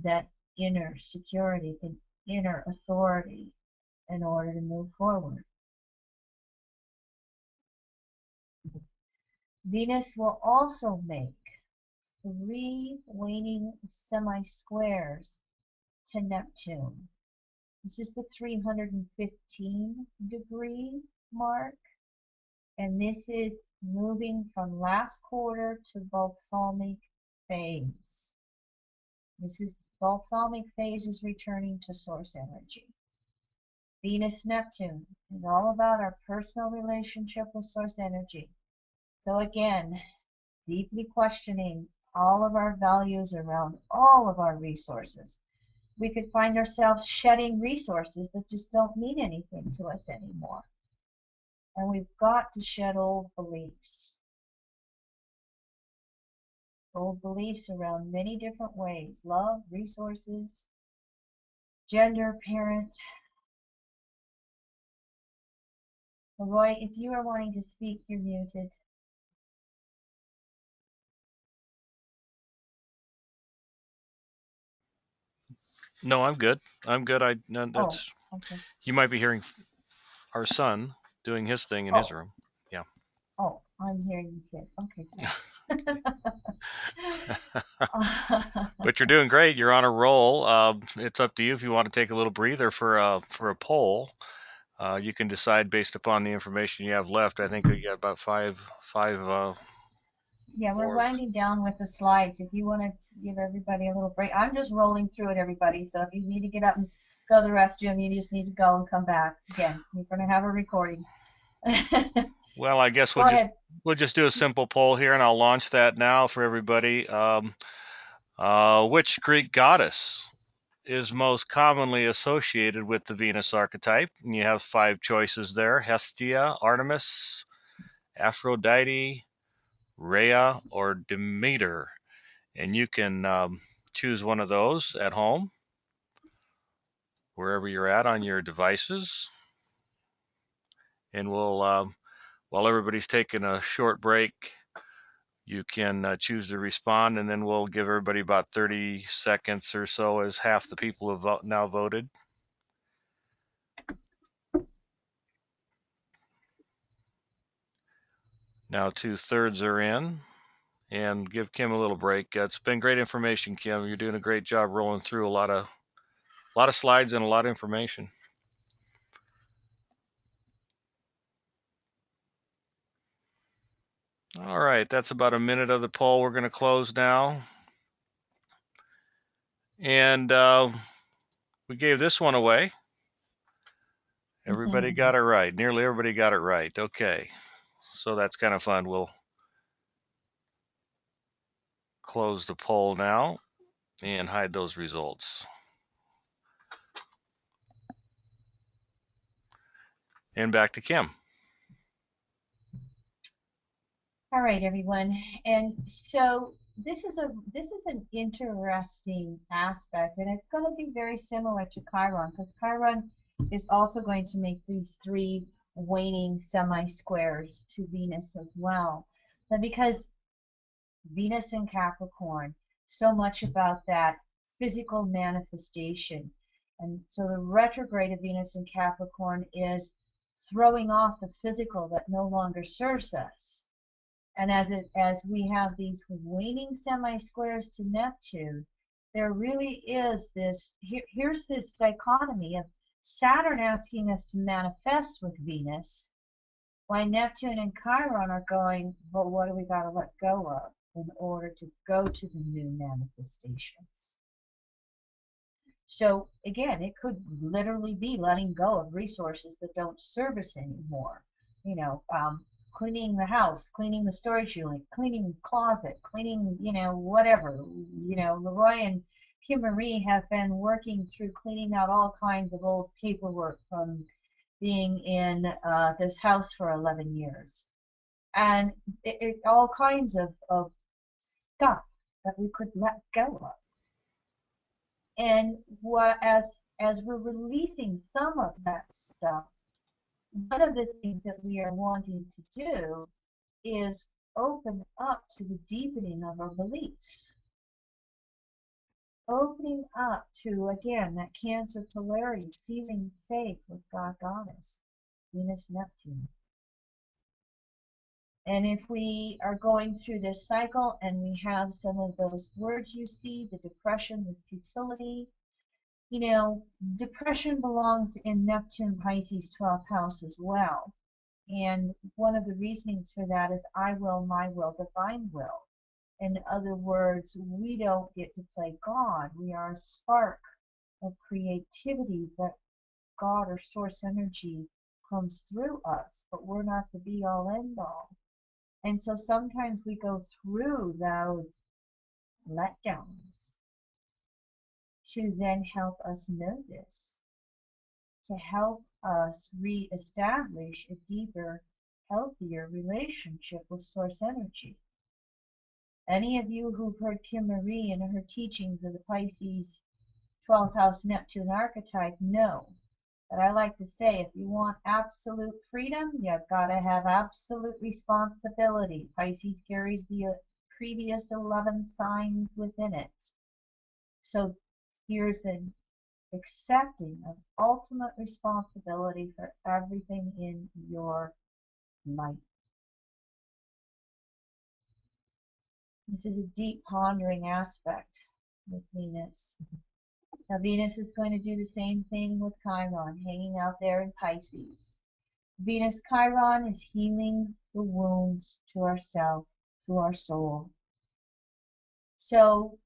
that inner security and inner authority in order to move forward. Venus will also make 3 waning semi-squares to Neptune. This is the 315-degree mark, and this is moving from last quarter to balsamic phase. Balsamic phase is returning to source energy. Venus-Neptune is all about our personal relationship with source energy. So again, deeply questioning all of our values around all of our resources. We could find ourselves shedding resources that just don't mean anything to us anymore. And we've got to shed old beliefs. Old beliefs around many different ways: love, resources, gender, parent. Roy, if you are wanting to speak, you're muted. No, I'm good. I'm good. That's Okay. You might be hearing our son doing his thing in his room. Yeah. Oh, I'm hearing you kid. Okay, thanks. But you're doing great. You're on a roll. It's up to you if you want to take a little breather for a poll. You can decide based upon the information you have left. I think we got about five. Yeah, we're More. winding down with the slides. If you want to give everybody a little break, I'm just rolling through it, everybody. So if you need to get up and go to the restroom, you just need to go and come back. Again, we're going to have a recording. Well, I guess we'll just do a simple poll here, and I'll launch that now for everybody. Which Greek goddess is most commonly associated with the Venus archetype? And you have 5 choices there: Hestia, Artemis, Aphrodite, Rhea, or Demeter. And you can choose one of those at home, wherever you're at on your devices. And we'll, while everybody's taking a short break, you can choose to respond, and then we'll give everybody about 30 seconds or so, as half the people have now voted. Now 2/3 are in, and give Kim a little break. It's been great information, Kim. You're doing a great job rolling through a lot of slides and a lot of information. All right, that's about a minute of the poll. We're going to close now. And we gave this one away. Everybody got it right. Nearly everybody got it right. Okay, so that's kind of fun. We'll close the poll now and hide those results. And back to Kim. All right, everyone. And so this is an interesting aspect, and it's going to be very similar to Chiron, because Chiron is also going to make these three waning semi-squares to Venus as well. But because Venus in Capricorn, so much about that physical manifestation. And so the retrograde of Venus in Capricorn is throwing off the physical that no longer serves us. And as we have these waning semi-squares to Neptune, there really is this, here's this dichotomy of Saturn asking us to manifest with Venus, while Neptune and Chiron are going, well, what do we got to let go of in order to go to the new manifestations? So again, it could literally be letting go of resources that don't serve us anymore. You know, cleaning the house, cleaning the storage unit, cleaning the closet, cleaning, you know, whatever. You know, Leroy and Kim Marie have been working through cleaning out all kinds of old paperwork from being in this house for 11 years. And all kinds of stuff that we could let go of. And as we're releasing some of that stuff, one of the things that we are wanting to do is open up to the deepening of our beliefs. Opening up to, again, that Cancer polarity, feeling safe with God, Goddess, Venus, Neptune. And if we are going through this cycle and we have some of those words you see, the depression, the futility, you know, depression belongs in Neptune, Pisces, 12th house as well. And one of the reasonings for that is I will, my will, divine will. In other words, we don't get to play God. We are a spark of creativity that God or source energy comes through us, but we're not the be all end all. And so sometimes we go through those letdowns to then help us know this, to help us reestablish a deeper, healthier relationship with source energy. Any of you who've heard Kim Marie and her teachings of the Pisces 12th house Neptune archetype know that I like to say, if you want absolute freedom, you've got to have absolute responsibility. Pisces carries the previous 11 signs within it. So here's an accepting of ultimate responsibility for everything in your life. This is a deep pondering aspect with Venus. Now Venus is going to do the same thing with Chiron, hanging out there in Pisces. Venus Chiron is healing the wounds to ourself, to our soul. So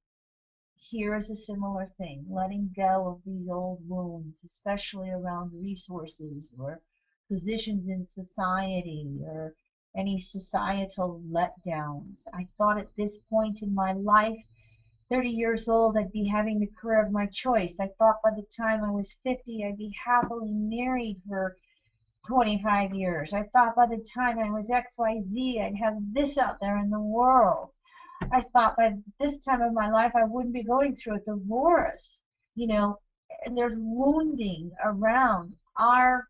here is a similar thing, letting go of these old wounds, especially around resources or positions in society or any societal letdowns. I thought at this point in my life, 30 years old, I'd be having the career of my choice. I thought by the time I was 50, I'd be happily married for 25 years. I thought by the time I was XYZ, I'd have this out there in the world. I thought by this time of my life, I wouldn't be going through a divorce. You know, and there's wounding around our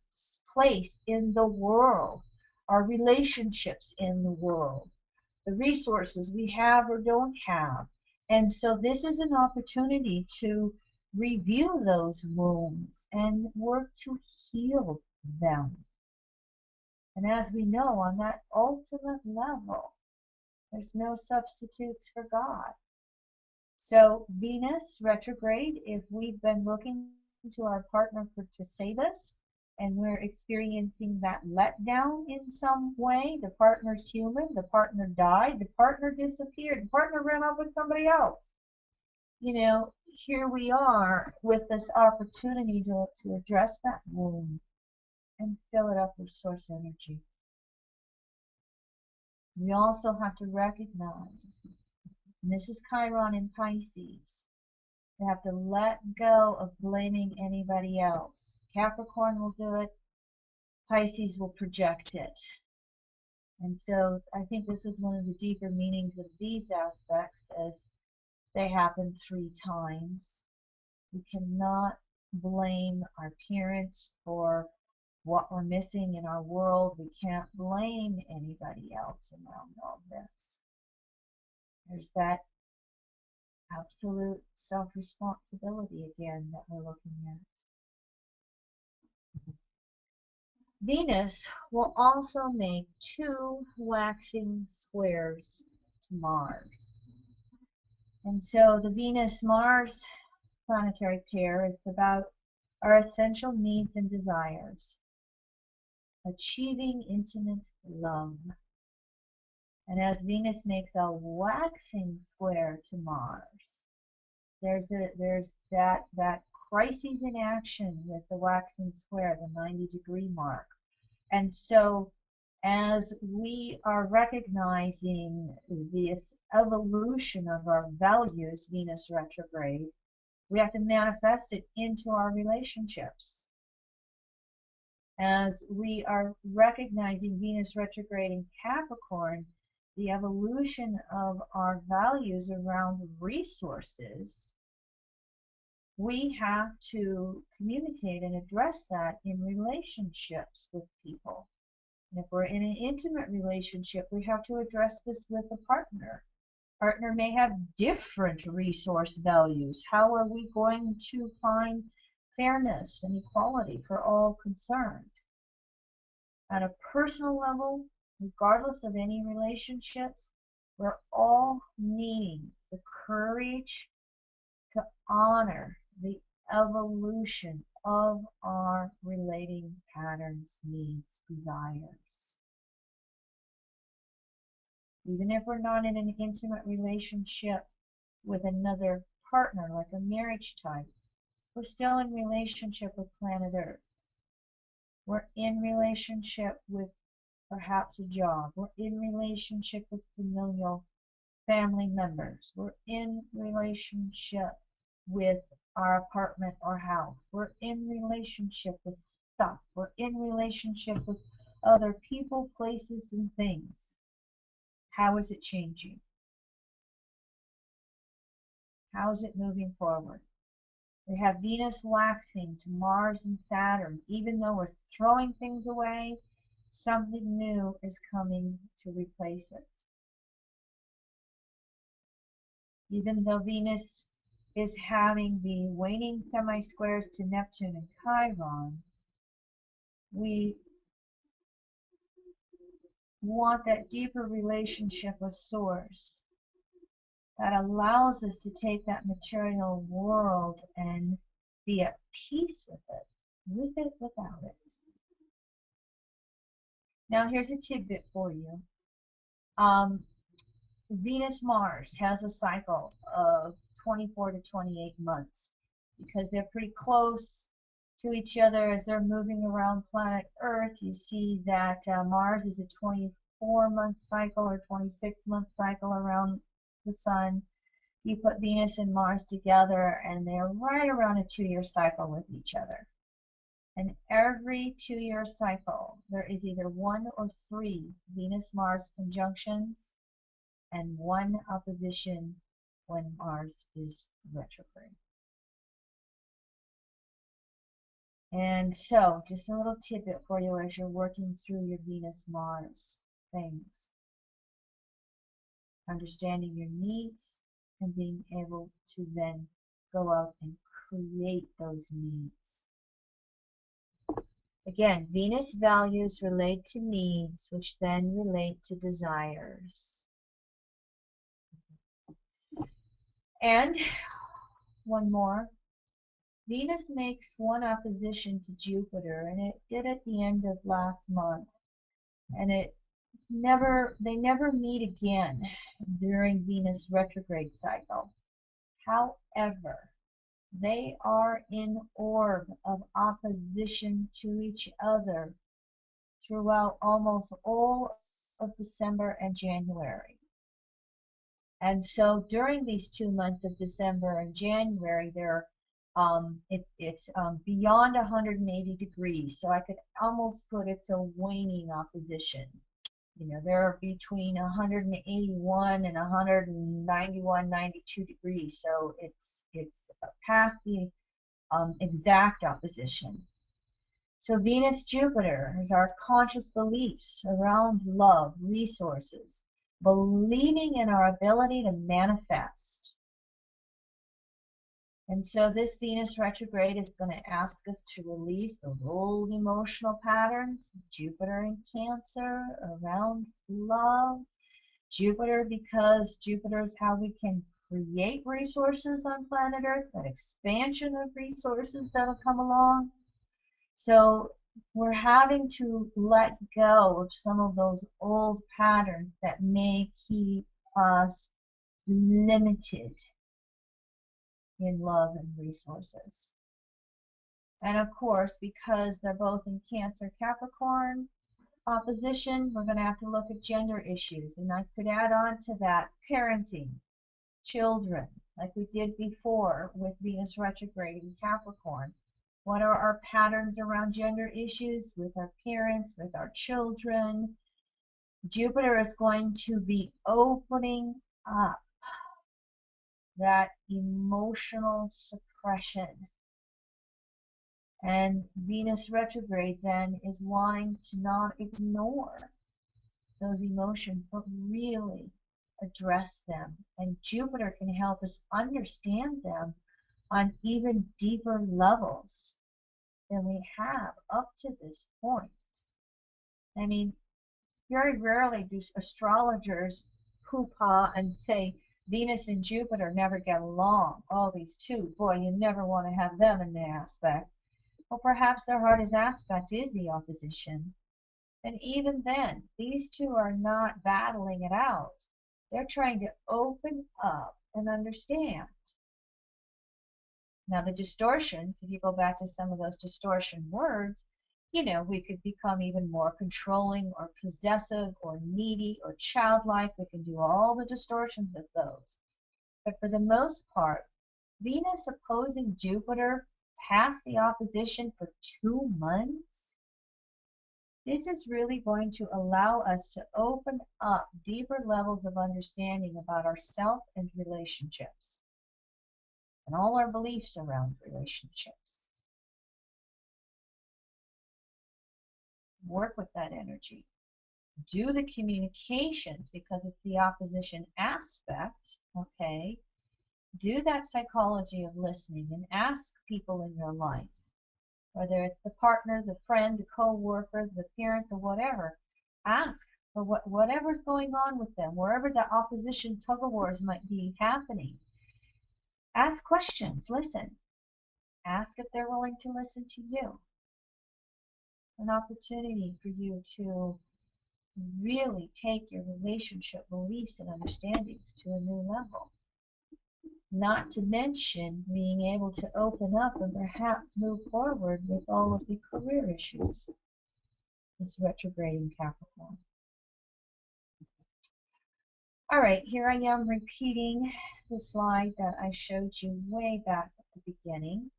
place in the world, our relationships in the world, the resources we have or don't have. And so this is an opportunity to review those wounds and work to heal them. And as we know, on that ultimate level, There's no substitutes for God. So Venus retrograde, if we've been looking to our partner to save us, and we're experiencing that letdown in some way, the partner's human, the partner died, the partner disappeared, the partner ran off with somebody else. You know, here we are with this opportunity to address that wound and fill it up with source energy. We also have to recognize, and this is Chiron in Pisces, we have to let go of blaming anybody else. Capricorn will do it, Pisces will project it. And so I think this is one of the deeper meanings of these aspects, as they happen 3 times. We cannot blame our parents for what we're missing in our world. We can't blame anybody else around all this. There's that absolute self-responsibility again that we're looking at. Venus will also make 2 waxing squares to Mars. And so the Venus-Mars planetary pair is about our essential needs and desires, achieving intimate love. And as Venus makes a waxing square to Mars, there's that crises in action with the waxing square, the 90-degree mark. And so as we are recognizing this evolution of our values, Venus retrograde, we have to manifest it into our relationships. As we are recognizing Venus retrograde in Capricorn, the evolution of our values around resources, we have to communicate and address that in relationships with people. And if we're in an intimate relationship, we have to address this with a partner. Partner may have different resource values. How are we going to find fairness and equality for all concerned? At a personal level, regardless of any relationships, we're all needing the courage to honor the evolution of our relating patterns, needs, desires. Even if we're not in an intimate relationship with another partner, like a marriage type, we're still in relationship with planet Earth. We're in relationship with perhaps a job. We're in relationship with familial family members. We're in relationship with our apartment or house. We're in relationship with stuff. We're in relationship with other people, places, and things. How is it changing? How is it moving forward? We have Venus waxing to Mars and Saturn. Even though we're throwing things away, something new is coming to replace it. Even though Venus is having the waning semi-squares to Neptune and Chiron, we want that deeper relationship with Source that allows us to take that material world and be at peace with it, without it. Now here's a tidbit for you. Venus-Mars has a cycle of 24 to 28 months because they're pretty close to each other as they're moving around planet Earth. You see that Mars is a 24-month cycle or 26-month cycle around the Sun. You put Venus and Mars together and they're right around a 2-year cycle with each other. And every 2-year cycle, there is either 1 or 3 Venus-Mars conjunctions and 1 opposition when Mars is retrograde. And so, just a little tidbit for you as you're working through your Venus-Mars things. Understanding your needs and being able to then go out and create those needs. Again, Venus values relate to needs, which then relate to desires. And one more. Venus makes one opposition to Jupiter, and it did at the end of last month. And they never meet again during Venus retrograde cycle. However, they are in orb of opposition to each other throughout almost all of December and January. And so during these 2 months of December and January, it's beyond 180 degrees. So I could almost put it's a waning opposition. You know, they're between 181 and 191, 92 degrees. So it's past the exact opposition. So Venus-Jupiter is our conscious beliefs around love, resources, believing in our ability to manifest. And so this Venus retrograde is going to ask us to release the old emotional patterns, Jupiter in Cancer, around love. Jupiter, because Jupiter is how we can create resources on planet Earth, that expansion of resources that'll come along. So we're having to let go of some of those old patterns that may keep us limited in love and resources. And of course, because they're both in Cancer Capricorn opposition, we're going to have to look at gender issues. And I could add on to that parenting, children, like we did before with Venus retrograde in Capricorn. What are our patterns around gender issues with our parents, with our children? Jupiter is going to be opening up that emotional suppression. And Venus retrograde then is wanting to not ignore those emotions, but really address them. And Jupiter can help us understand them on even deeper levels than we have up to this point. I mean, very rarely do astrologers poo-pah and say Venus and Jupiter never get along. Oh, these two, boy, you never want to have them in the aspect. Well, perhaps their hardest aspect is the opposition. And even then, these two are not battling it out. They're trying to open up and understand. Now, the distortions, if you go back to some of those distortion words, you know, we could become even more controlling or possessive or needy or childlike. We can do all the distortions of those. But for the most part, Venus opposing Jupiter past the opposition for 2 months, this is really going to allow us to open up deeper levels of understanding about ourselves and relationships and all our beliefs around relationships. Work with that energy. Do the communications because it's the opposition aspect, okay? Do that psychology of listening and ask people in your life, whether it's the partner, the friend, the co-worker, the parent, or whatever. Ask for whatever's going on with them, wherever the opposition tug-of-wars might be happening. Ask questions, listen. Ask if they're willing to listen to you. It's an opportunity for you to really take your relationship beliefs and understandings to a new level. Not to mention being able to open up and perhaps move forward with all of the career issues. This retrograde in Capricorn. All right, here I am repeating the slide that I showed you way back at the beginning.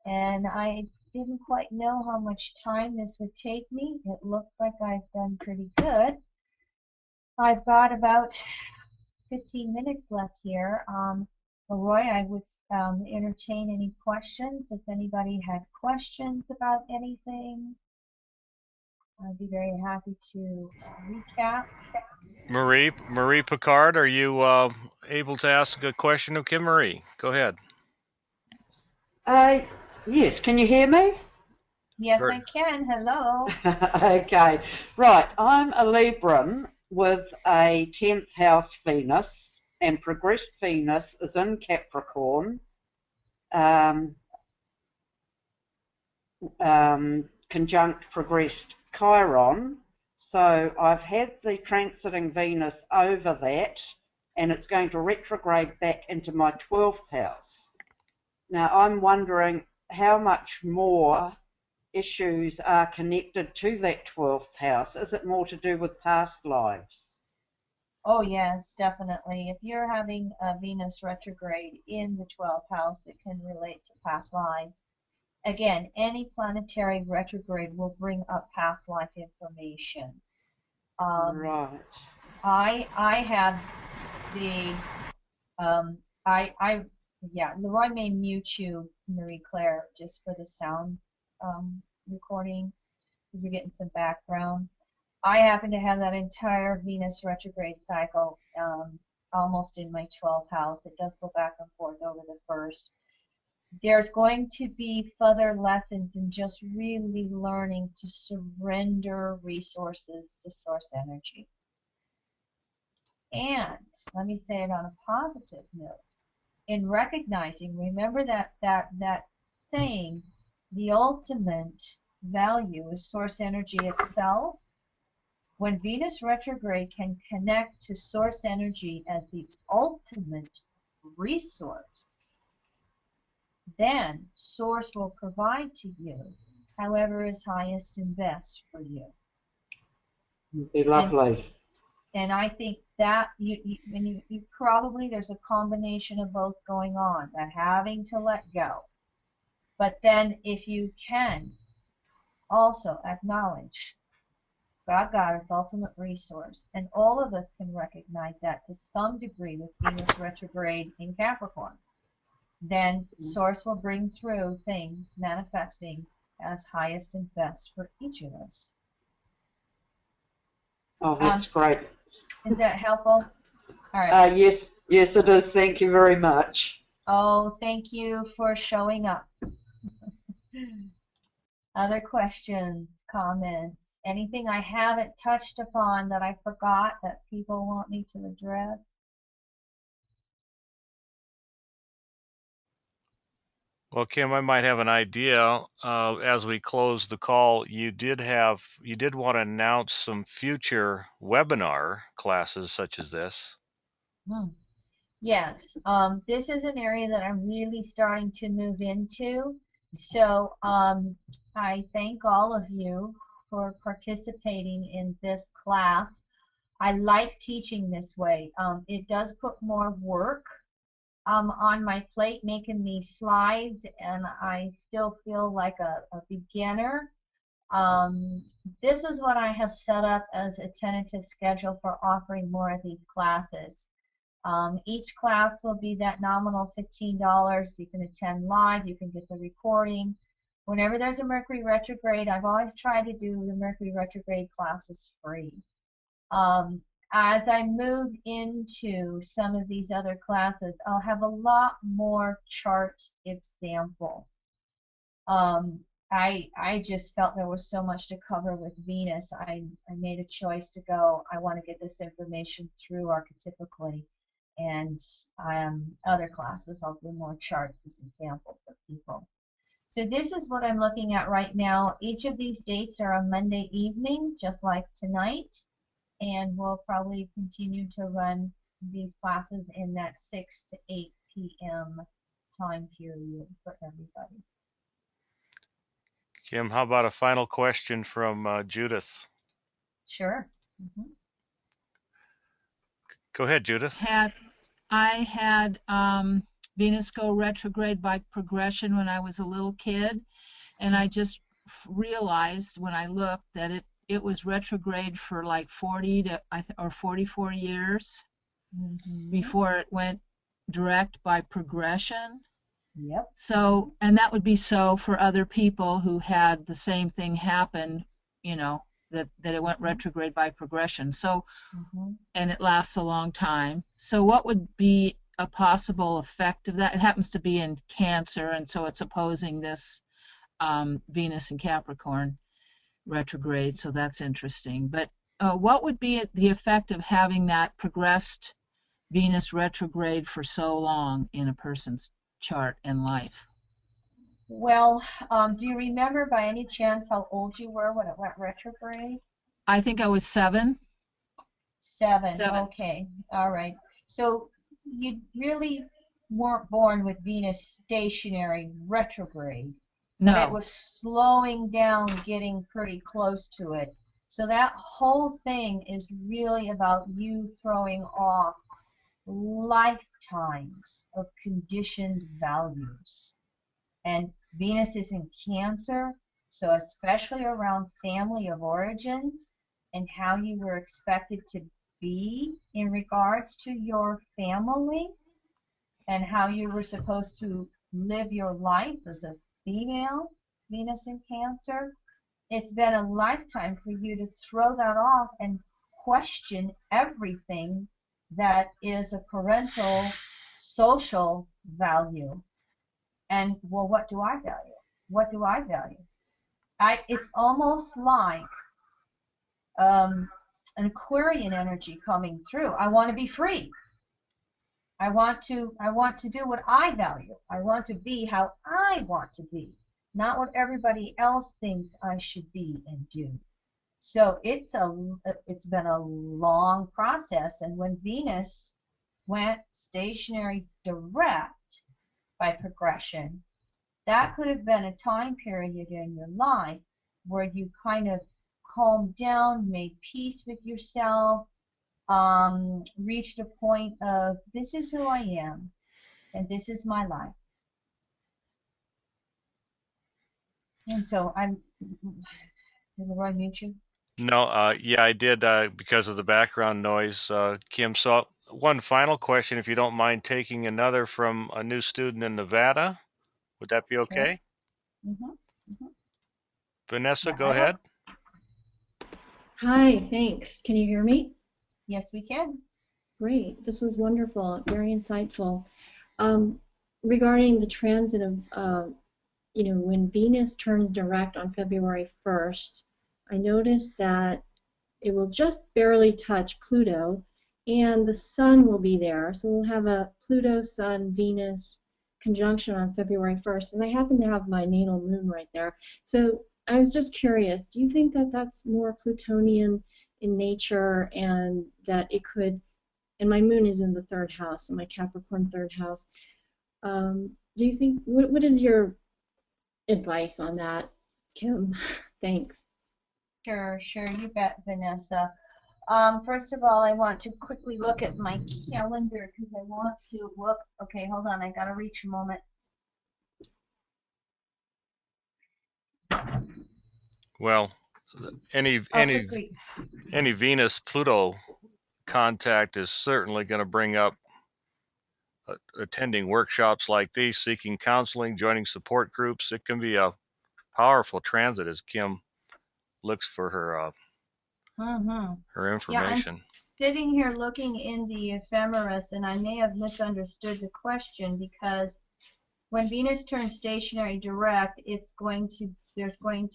And I didn't quite know how much time this would take me. It looks like I've done pretty good. I've got about 15 minutes left here. Roy, I would entertain any questions. If anybody had questions about anything, I'd be very happy to recap. Marie Picard, are you able to ask a question of Kim Marie? Go ahead. Yes, can you hear me? Yes, I can. Hello. Okay, right. I'm a Libran with a 10th house Venus. and progressed Venus is in Capricorn, conjunct progressed Chiron. So I've had the transiting Venus over that, and it's going to retrograde back into my 12th house. Now I'm wondering how much more issues are connected to that 12th house. Is it more to do with past lives? Oh yes, definitely. If you're having a Venus retrograde in the 12th house, it can relate to past lives. Again, any planetary retrograde will bring up past life information. Right. I have the yeah, Leroy may mute you, Marie Claire, just for the sound recording, because you're getting some background. I happen to have that entire Venus retrograde cycle almost in my 12th house. It does go back and forth over the first. There's going to be further lessons in just really learning to surrender resources to source energy. And let me say it on a positive note. In recognizing, remember that saying, the ultimate value is source energy itself. When Venus retrograde can connect to source energy as the ultimate resource, then source will provide to you however is highest and best for you. Be lovely. And I think that you probably, there's a combination of both going on, that having to let go. But then if you can also acknowledge God is ultimate resource, and all of us can recognize that to some degree with Venus retrograde in Capricorn, then source will bring through things manifesting as highest and best for each of us. Oh, that's great. Is that helpful? All right. Yes, it is. Thank you very much. Oh, thank you for showing up. Other questions, comments, anything I haven't touched upon that I forgot that people want me to address? Well, Kim, I might have an idea. As we close the call, you did want to announce some future webinar classes such as this. Yes, this is an area that I'm really starting to move into. So I thank all of you for participating in this class. I like teaching this way. It does put more work on my plate making these slides, and I still feel like a beginner. This is what I have set up as a tentative schedule for offering more of these classes. Each class will be that nominal $15. You can attend live, you can get the recording. Whenever there's a Mercury retrograde, I've always tried to do the Mercury retrograde classes free. As I move into some of these other classes, I'll have a lot more chart example. I just felt there was so much to cover with Venus. I made a choice to go, I want to get this information through archetypically. And other classes, I'll do more charts as examples for people. So this is what I'm looking at right now. Each of these dates are on Monday evening, just like tonight. And we'll probably continue to run these classes in that 6 to 8 p.m. time period for everybody. Kim, how about a final question from Judith? Sure. Go ahead, Judith. I had Venus go retrograde by progression when I was a little kid, and I just realized when I looked that it was retrograde for like 40 to or 44 years before it went direct by progression. Yep. So, and that would be so for other people who had the same thing happen, you know, that it went retrograde by progression. So, and it lasts a long time. So what would be a possible effect of that? It happens to be in Cancer, and so it's opposing this Venus in Capricorn retrograde, so that's interesting. But what would be the effect of having that progressed Venus retrograde for so long in a person's chart and life? Well, do you remember by any chance how old you were when it went retrograde? I think I was 7. 7. 7. Okay. All right. So you really weren't born with Venus stationary retrograde, but it No. was slowing down, getting pretty close to it. So that whole thing is really about you throwing off lifetimes of conditioned values. And Venus is in Cancer, so especially around family of origins and how you were expected to be in regards to your family and how you were supposed to live your life as a female, Venus in Cancer. It's been a lifetime for you to throw that off and question everything that is a parental social value. And well, what do I value? What do I value? It's almost like an Aquarian energy coming through. I want to be free. I want to do what I value. I want to be how I want to be, not what everybody else thinks I should be and do. So it's been a long process, and when Venus went stationary direct by progression, that could have been a time period in your life where you kind of calmed down, made peace with yourself, reached a point of this is who I am and this is my life. And so did Leroy mute you? No, yeah, I did because of the background noise, Kim. So one final question, if you don't mind taking another from a new student in Nevada, would that be okay? Sure. Mm-hmm. Vanessa, Yeah, go ahead. Hi, thanks. Can you hear me? Yes, we can. Great. This was wonderful, very insightful. Regarding the transit of, when Venus turns direct on February 1st, I noticed that it will just barely touch Pluto, and the Sun will be there. So we'll have a Pluto, Sun, Venus conjunction on February 1st, and I happen to have my natal moon right there. So I was just curious, do you think that that's more Plutonian in nature, and that it could, and my moon is in the 3rd house, in my Capricorn 3rd house. Do you think, what is your advice on that, Kim? Thanks. Sure, you bet, Vanessa. First of all, I want to quickly look at my calendar because I want to look. Okay, hold on. I gotta reach a moment. Well, any Venus Pluto contact is certainly going to bring up attending workshops like these, seeking counseling, joining support groups. It can be a powerful transit as Kim looks for her her information. Yeah, I'm sitting here looking in the ephemeris, and I may have misunderstood the question because when Venus turns stationary direct, there's going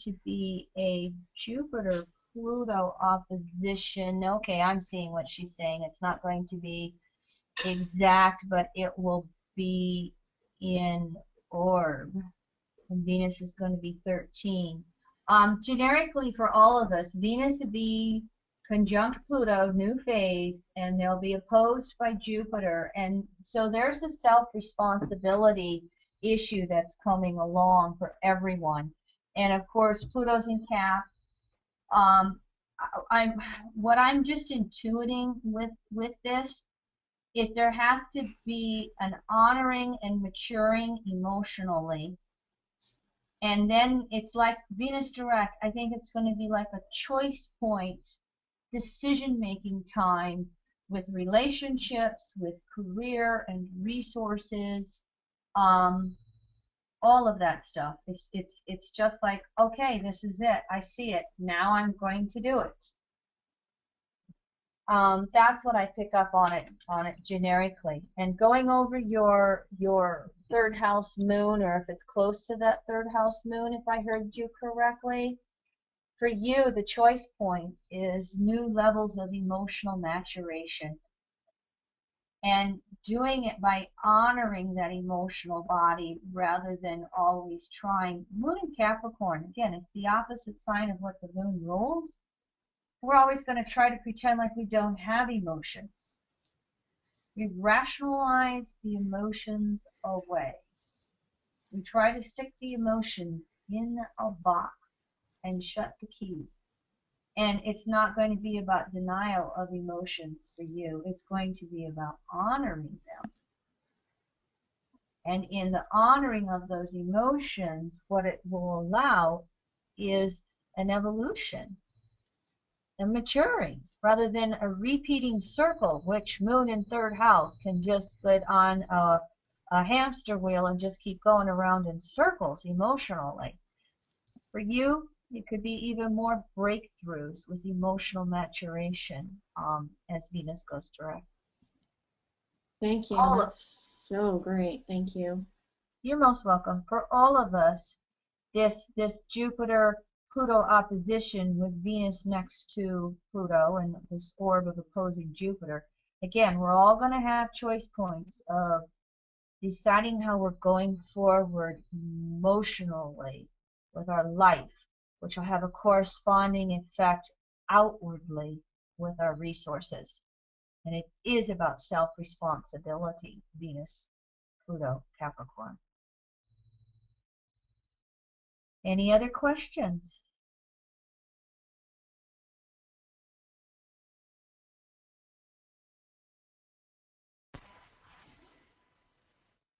to be a Jupiter Pluto opposition. Okay, I'm seeing what she's saying. It's not going to be exact, but it will be in orb. And Venus is going to be 13. Generically for all of us, Venus would be conjunct Pluto, new phase, and they'll be opposed by Jupiter. And so there's a self-responsibility issue that's coming along for everyone. And of course, Pluto's in Cap. What I'm just intuiting with this is there has to be an honoring and maturing emotionally. And then it's like Venus direct. I think it's going to be like a choice point, decision-making time with relationships, with career and resources, all of that stuff. It's just like, okay, this is it. I see it. Now I'm going to do it. That's what I pick up on it generically. And going over your 3rd house moon, or if it's close to that 3rd house moon, if I heard you correctly, for you the choice point is new levels of emotional maturation. and doing it by honoring that emotional body rather than always trying. Moon in Capricorn, again, it's the opposite sign of what the moon rules. We're always going to try to pretend like we don't have emotions. We rationalize the emotions away. We try to stick the emotions in a box and shut the key. And it's not going to be about denial of emotions for you. It's going to be about honoring them. And in the honoring of those emotions, what it will allow is an evolution, a maturing, rather than a repeating circle, which moon in third house can just get on a hamster wheel and just keep going around in circles emotionally. For you, it could be even more breakthroughs with emotional maturation as Venus goes direct. Thank you. That's so great. Thank you. You're most welcome. For all of us, this Jupiter-Pluto opposition with Venus next to Pluto and this orb of opposing Jupiter, again, we're all going to have choice points of deciding how we're going forward emotionally with our life, which will have a corresponding effect outwardly with our resources. And it is about self-responsibility, Venus, Pluto, Capricorn. Any other questions?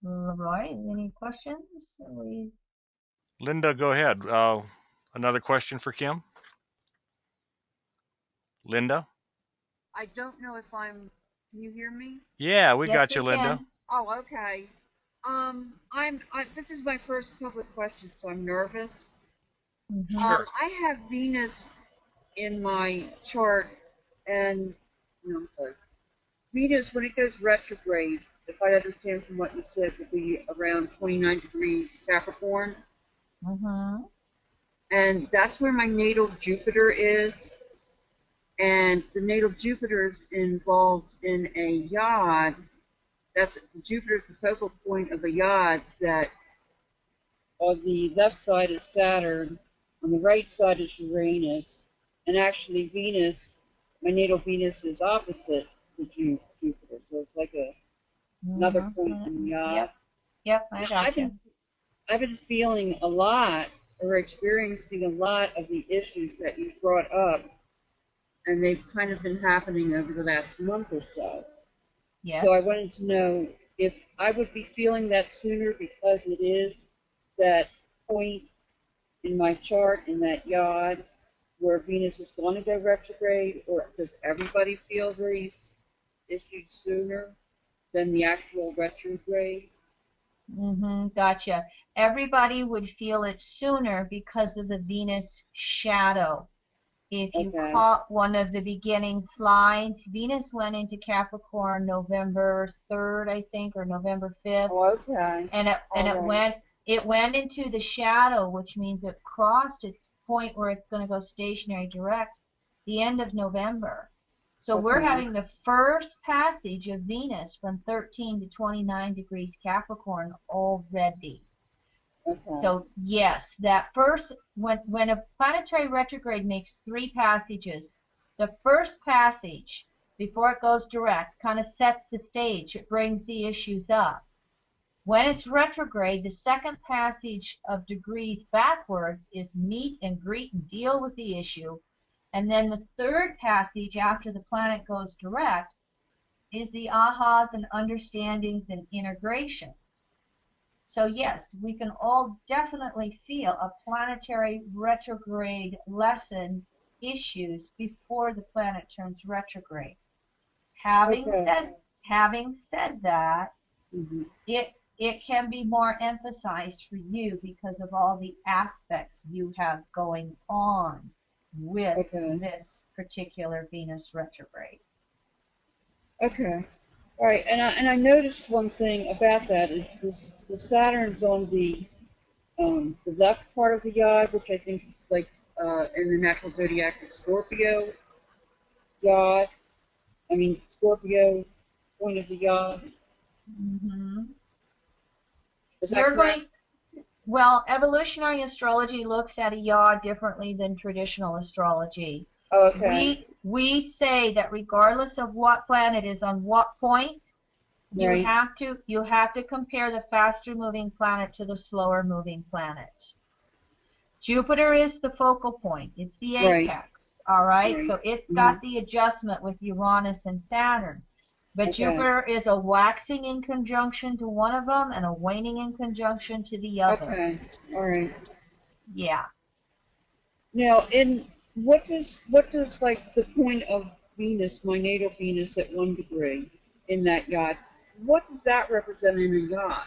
Leroy, any questions? Linda, go ahead. Another question for Kim? Linda? I don't know if can you hear me? Yeah, we Yes, got we you, Linda. can. Oh, okay. This is my first public question, so I'm nervous. Sure. I have Venus in my chart, and no, I'm sorry. Venus, when it goes retrograde, if I understand from what you said, would be around 29 degrees Capricorn. And that's where my natal Jupiter is. And the natal Jupiter is involved in a yod. Jupiter is the focal point of a yod that on the left side is Saturn, on the right side is Uranus, and actually Venus, my natal Venus is opposite to Jupiter, so it's like another point in the yod. Yep, I got you. I've been feeling a lot, or experiencing a lot of the issues that you brought up, and they've kind of been happening over the last month or so. Yes. So I wanted to know if I would be feeling that sooner because it is that point in my chart, in that yod, where Venus is going to go retrograde, or does everybody feel these issues sooner than the actual retrograde? Gotcha. Everybody would feel it sooner because of the Venus shadow. If you caught one of the beginning slides, Venus went into Capricorn November 3rd, I think, or November 5th. Oh, okay. And it went into the shadow, which means it crossed its point where it's going to go stationary direct the end of November. So we're having the first passage of Venus from 13 to 29 degrees Capricorn already. So yes, that first, when a planetary retrograde makes 3 passages, the first passage, before it goes direct, kind of sets the stage. It brings the issues up. When it's retrograde, the second passage of degrees backwards is meet and greet and deal with the issue. And then the third passage after the planet goes direct is the ahas and understandings and integrations. So yes, we can all definitely feel a planetary retrograde lesson issues before the planet turns retrograde. Having said that, it can be more emphasized for you because of all the aspects you have going on with this particular Venus retrograde. Okay. All right, and I noticed one thing about that. It's the Saturn's on the left part of the yod, which I think is like in the natural zodiac is Scorpio yod. I mean Scorpio point of the yod. Mm-hmm. Is that You're correct? going. Well, evolutionary astrology looks at a yod differently than traditional astrology. Oh, okay. We say that regardless of what planet is on what point, Right. you have to compare the faster moving planet to the slower moving planet. Jupiter is the focal point. It's the Right. apex. All right. Right. So it's got the adjustment with Uranus and Saturn. But Okay. Jupiter is a waxing in conjunction to one of them and a waning in conjunction to the other. Okay. All right. Yeah. Now, what does like the point of Venus, my natal Venus at 1 degree in that yod, what does that represent in a yod?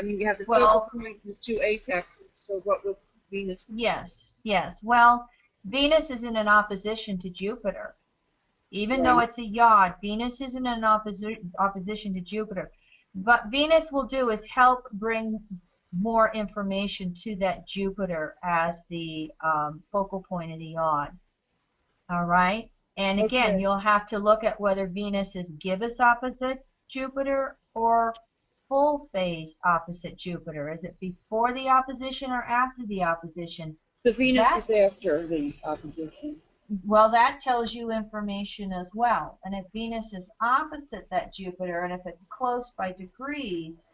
I mean, you have the focal point and the two apexes. So what would Venus? Yes. Well, Venus is in an opposition to Jupiter. Even though it's a yod, Venus is in an opposition to Jupiter. But Venus will do is help bring more information to that Jupiter as the focal point of the yod. All right? And again, you'll have to look at whether Venus is gibbous opposite Jupiter or full phase opposite Jupiter. Is it before the opposition or after the opposition? The Venus is after the opposition. Well, that tells you information as well. And if Venus is opposite that Jupiter, and if it's close by degrees,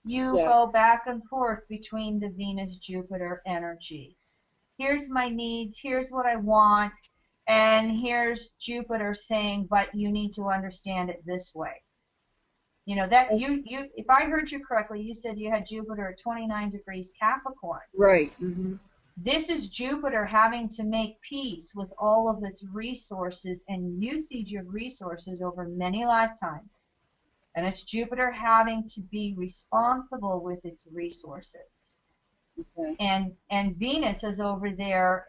you go back and forth between the Venus-Jupiter energy. Here's my needs, here's what I want, and here's Jupiter saying, but you need to understand it this way. You know, that if I heard you correctly, you said you had Jupiter at 29 degrees Capricorn. Right. Mm-hmm. This is Jupiter having to make peace with all of its resources and usage of resources over many lifetimes. And it's Jupiter having to be responsible with its resources. Okay. And Venus is over there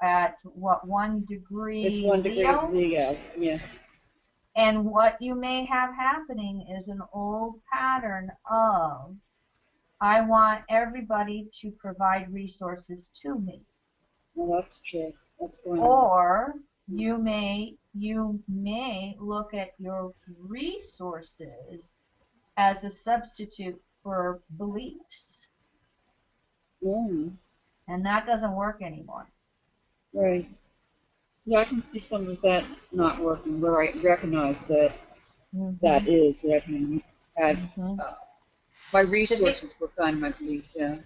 at what, 1 degree It's 1 degree Leo, yes. And what you may have happening is an old pattern of, I want everybody to provide resources to me. Well, that's true. That's going on. Or you may look at your resources as a substitute for beliefs. Mm. And that doesn't work anymore. Right. Yeah, I can see some of that not working, where I recognize that that is that I had. My resources were kind of my beliefs, yeah.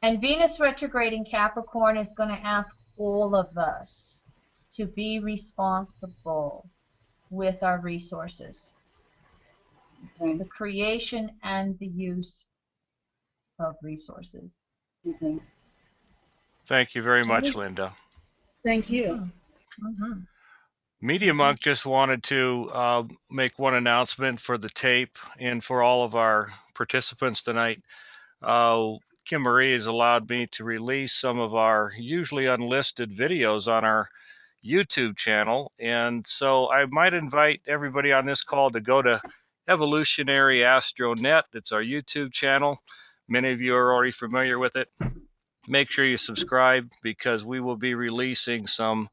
And Venus retrograde in Capricorn is going to ask all of us to be responsible with our resources. Okay. The creation and the use of resources. Okay. Thank you very much, Linda. Thank you. Mm-hmm. Media Monk just wanted to make one announcement for the tape and for all of our participants tonight. Kim Marie has allowed me to release some of our usually unlisted videos on our YouTube channel. And so I might invite everybody on this call to go to Evolutionary Astrology Network. It's our YouTube channel. Many of you are already familiar with it. Make sure you subscribe because we will be releasing some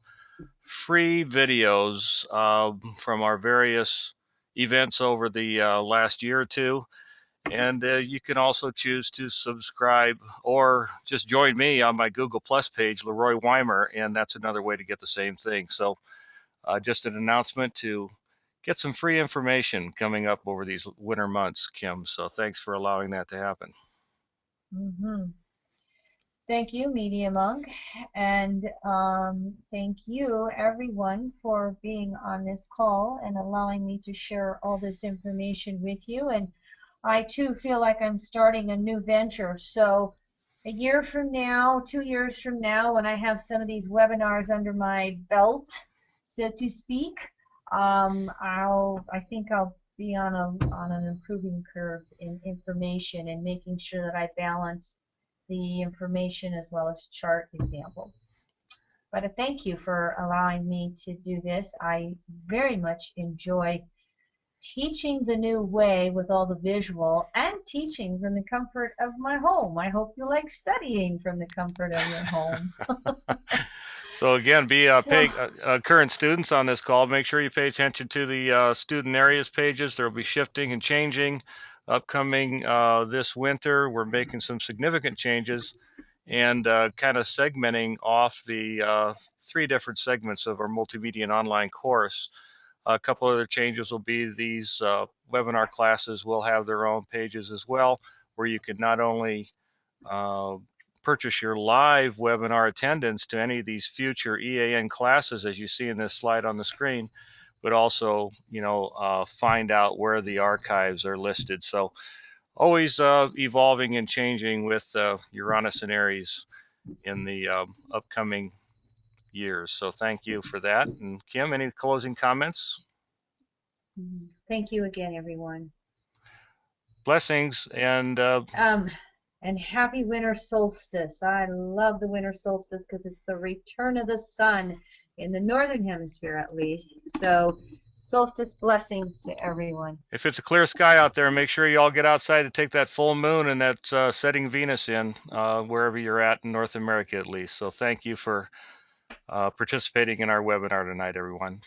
free videos from our various events over the last year or two. And you can also choose to subscribe or just join me on my Google Plus page, Leroy Weimer, and that's another way to get the same thing. So just an announcement to get some free information coming up over these winter months, Kim. So thanks for allowing that to happen. Mm-hmm. Thank you, Media Monk, and thank you, everyone, for being on this call and allowing me to share all this information with you. And I, too, feel like I'm starting a new venture. So a year from now, 2 years from now, when I have some of these webinars under my belt, so to speak, I think I'll be on an improving curve in information and making sure that I balance the information as well as chart examples. But thank you for allowing me to do this. I very much enjoy teaching the new way with all the visual and teaching from the comfort of my home. I hope you like studying from the comfort of your home. So again, current students on this call, make sure you pay attention to the student areas pages. There will be shifting and changing upcoming this winter. We're making some significant changes and kind of segmenting off the 3 different segments of our multimedia and online course. A couple other changes will be these webinar classes will have their own pages as well, where you can not only purchase your live webinar attendance to any of these future EAN classes, as you see in this slide on the screen, but also, find out where the archives are listed. So always evolving and changing with Uranus and Aries in the upcoming years. So thank you for that. And Kim, any closing comments? Thank you again, everyone. Blessings and happy winter solstice. I love the winter solstice because it's the return of the sun in the northern hemisphere, at least. So solstice blessings to everyone. If it's a clear sky out there, make sure you all get outside to take that full moon and that setting Venus in wherever you're at in North America, at least. So thank you for participating in our webinar tonight, everyone.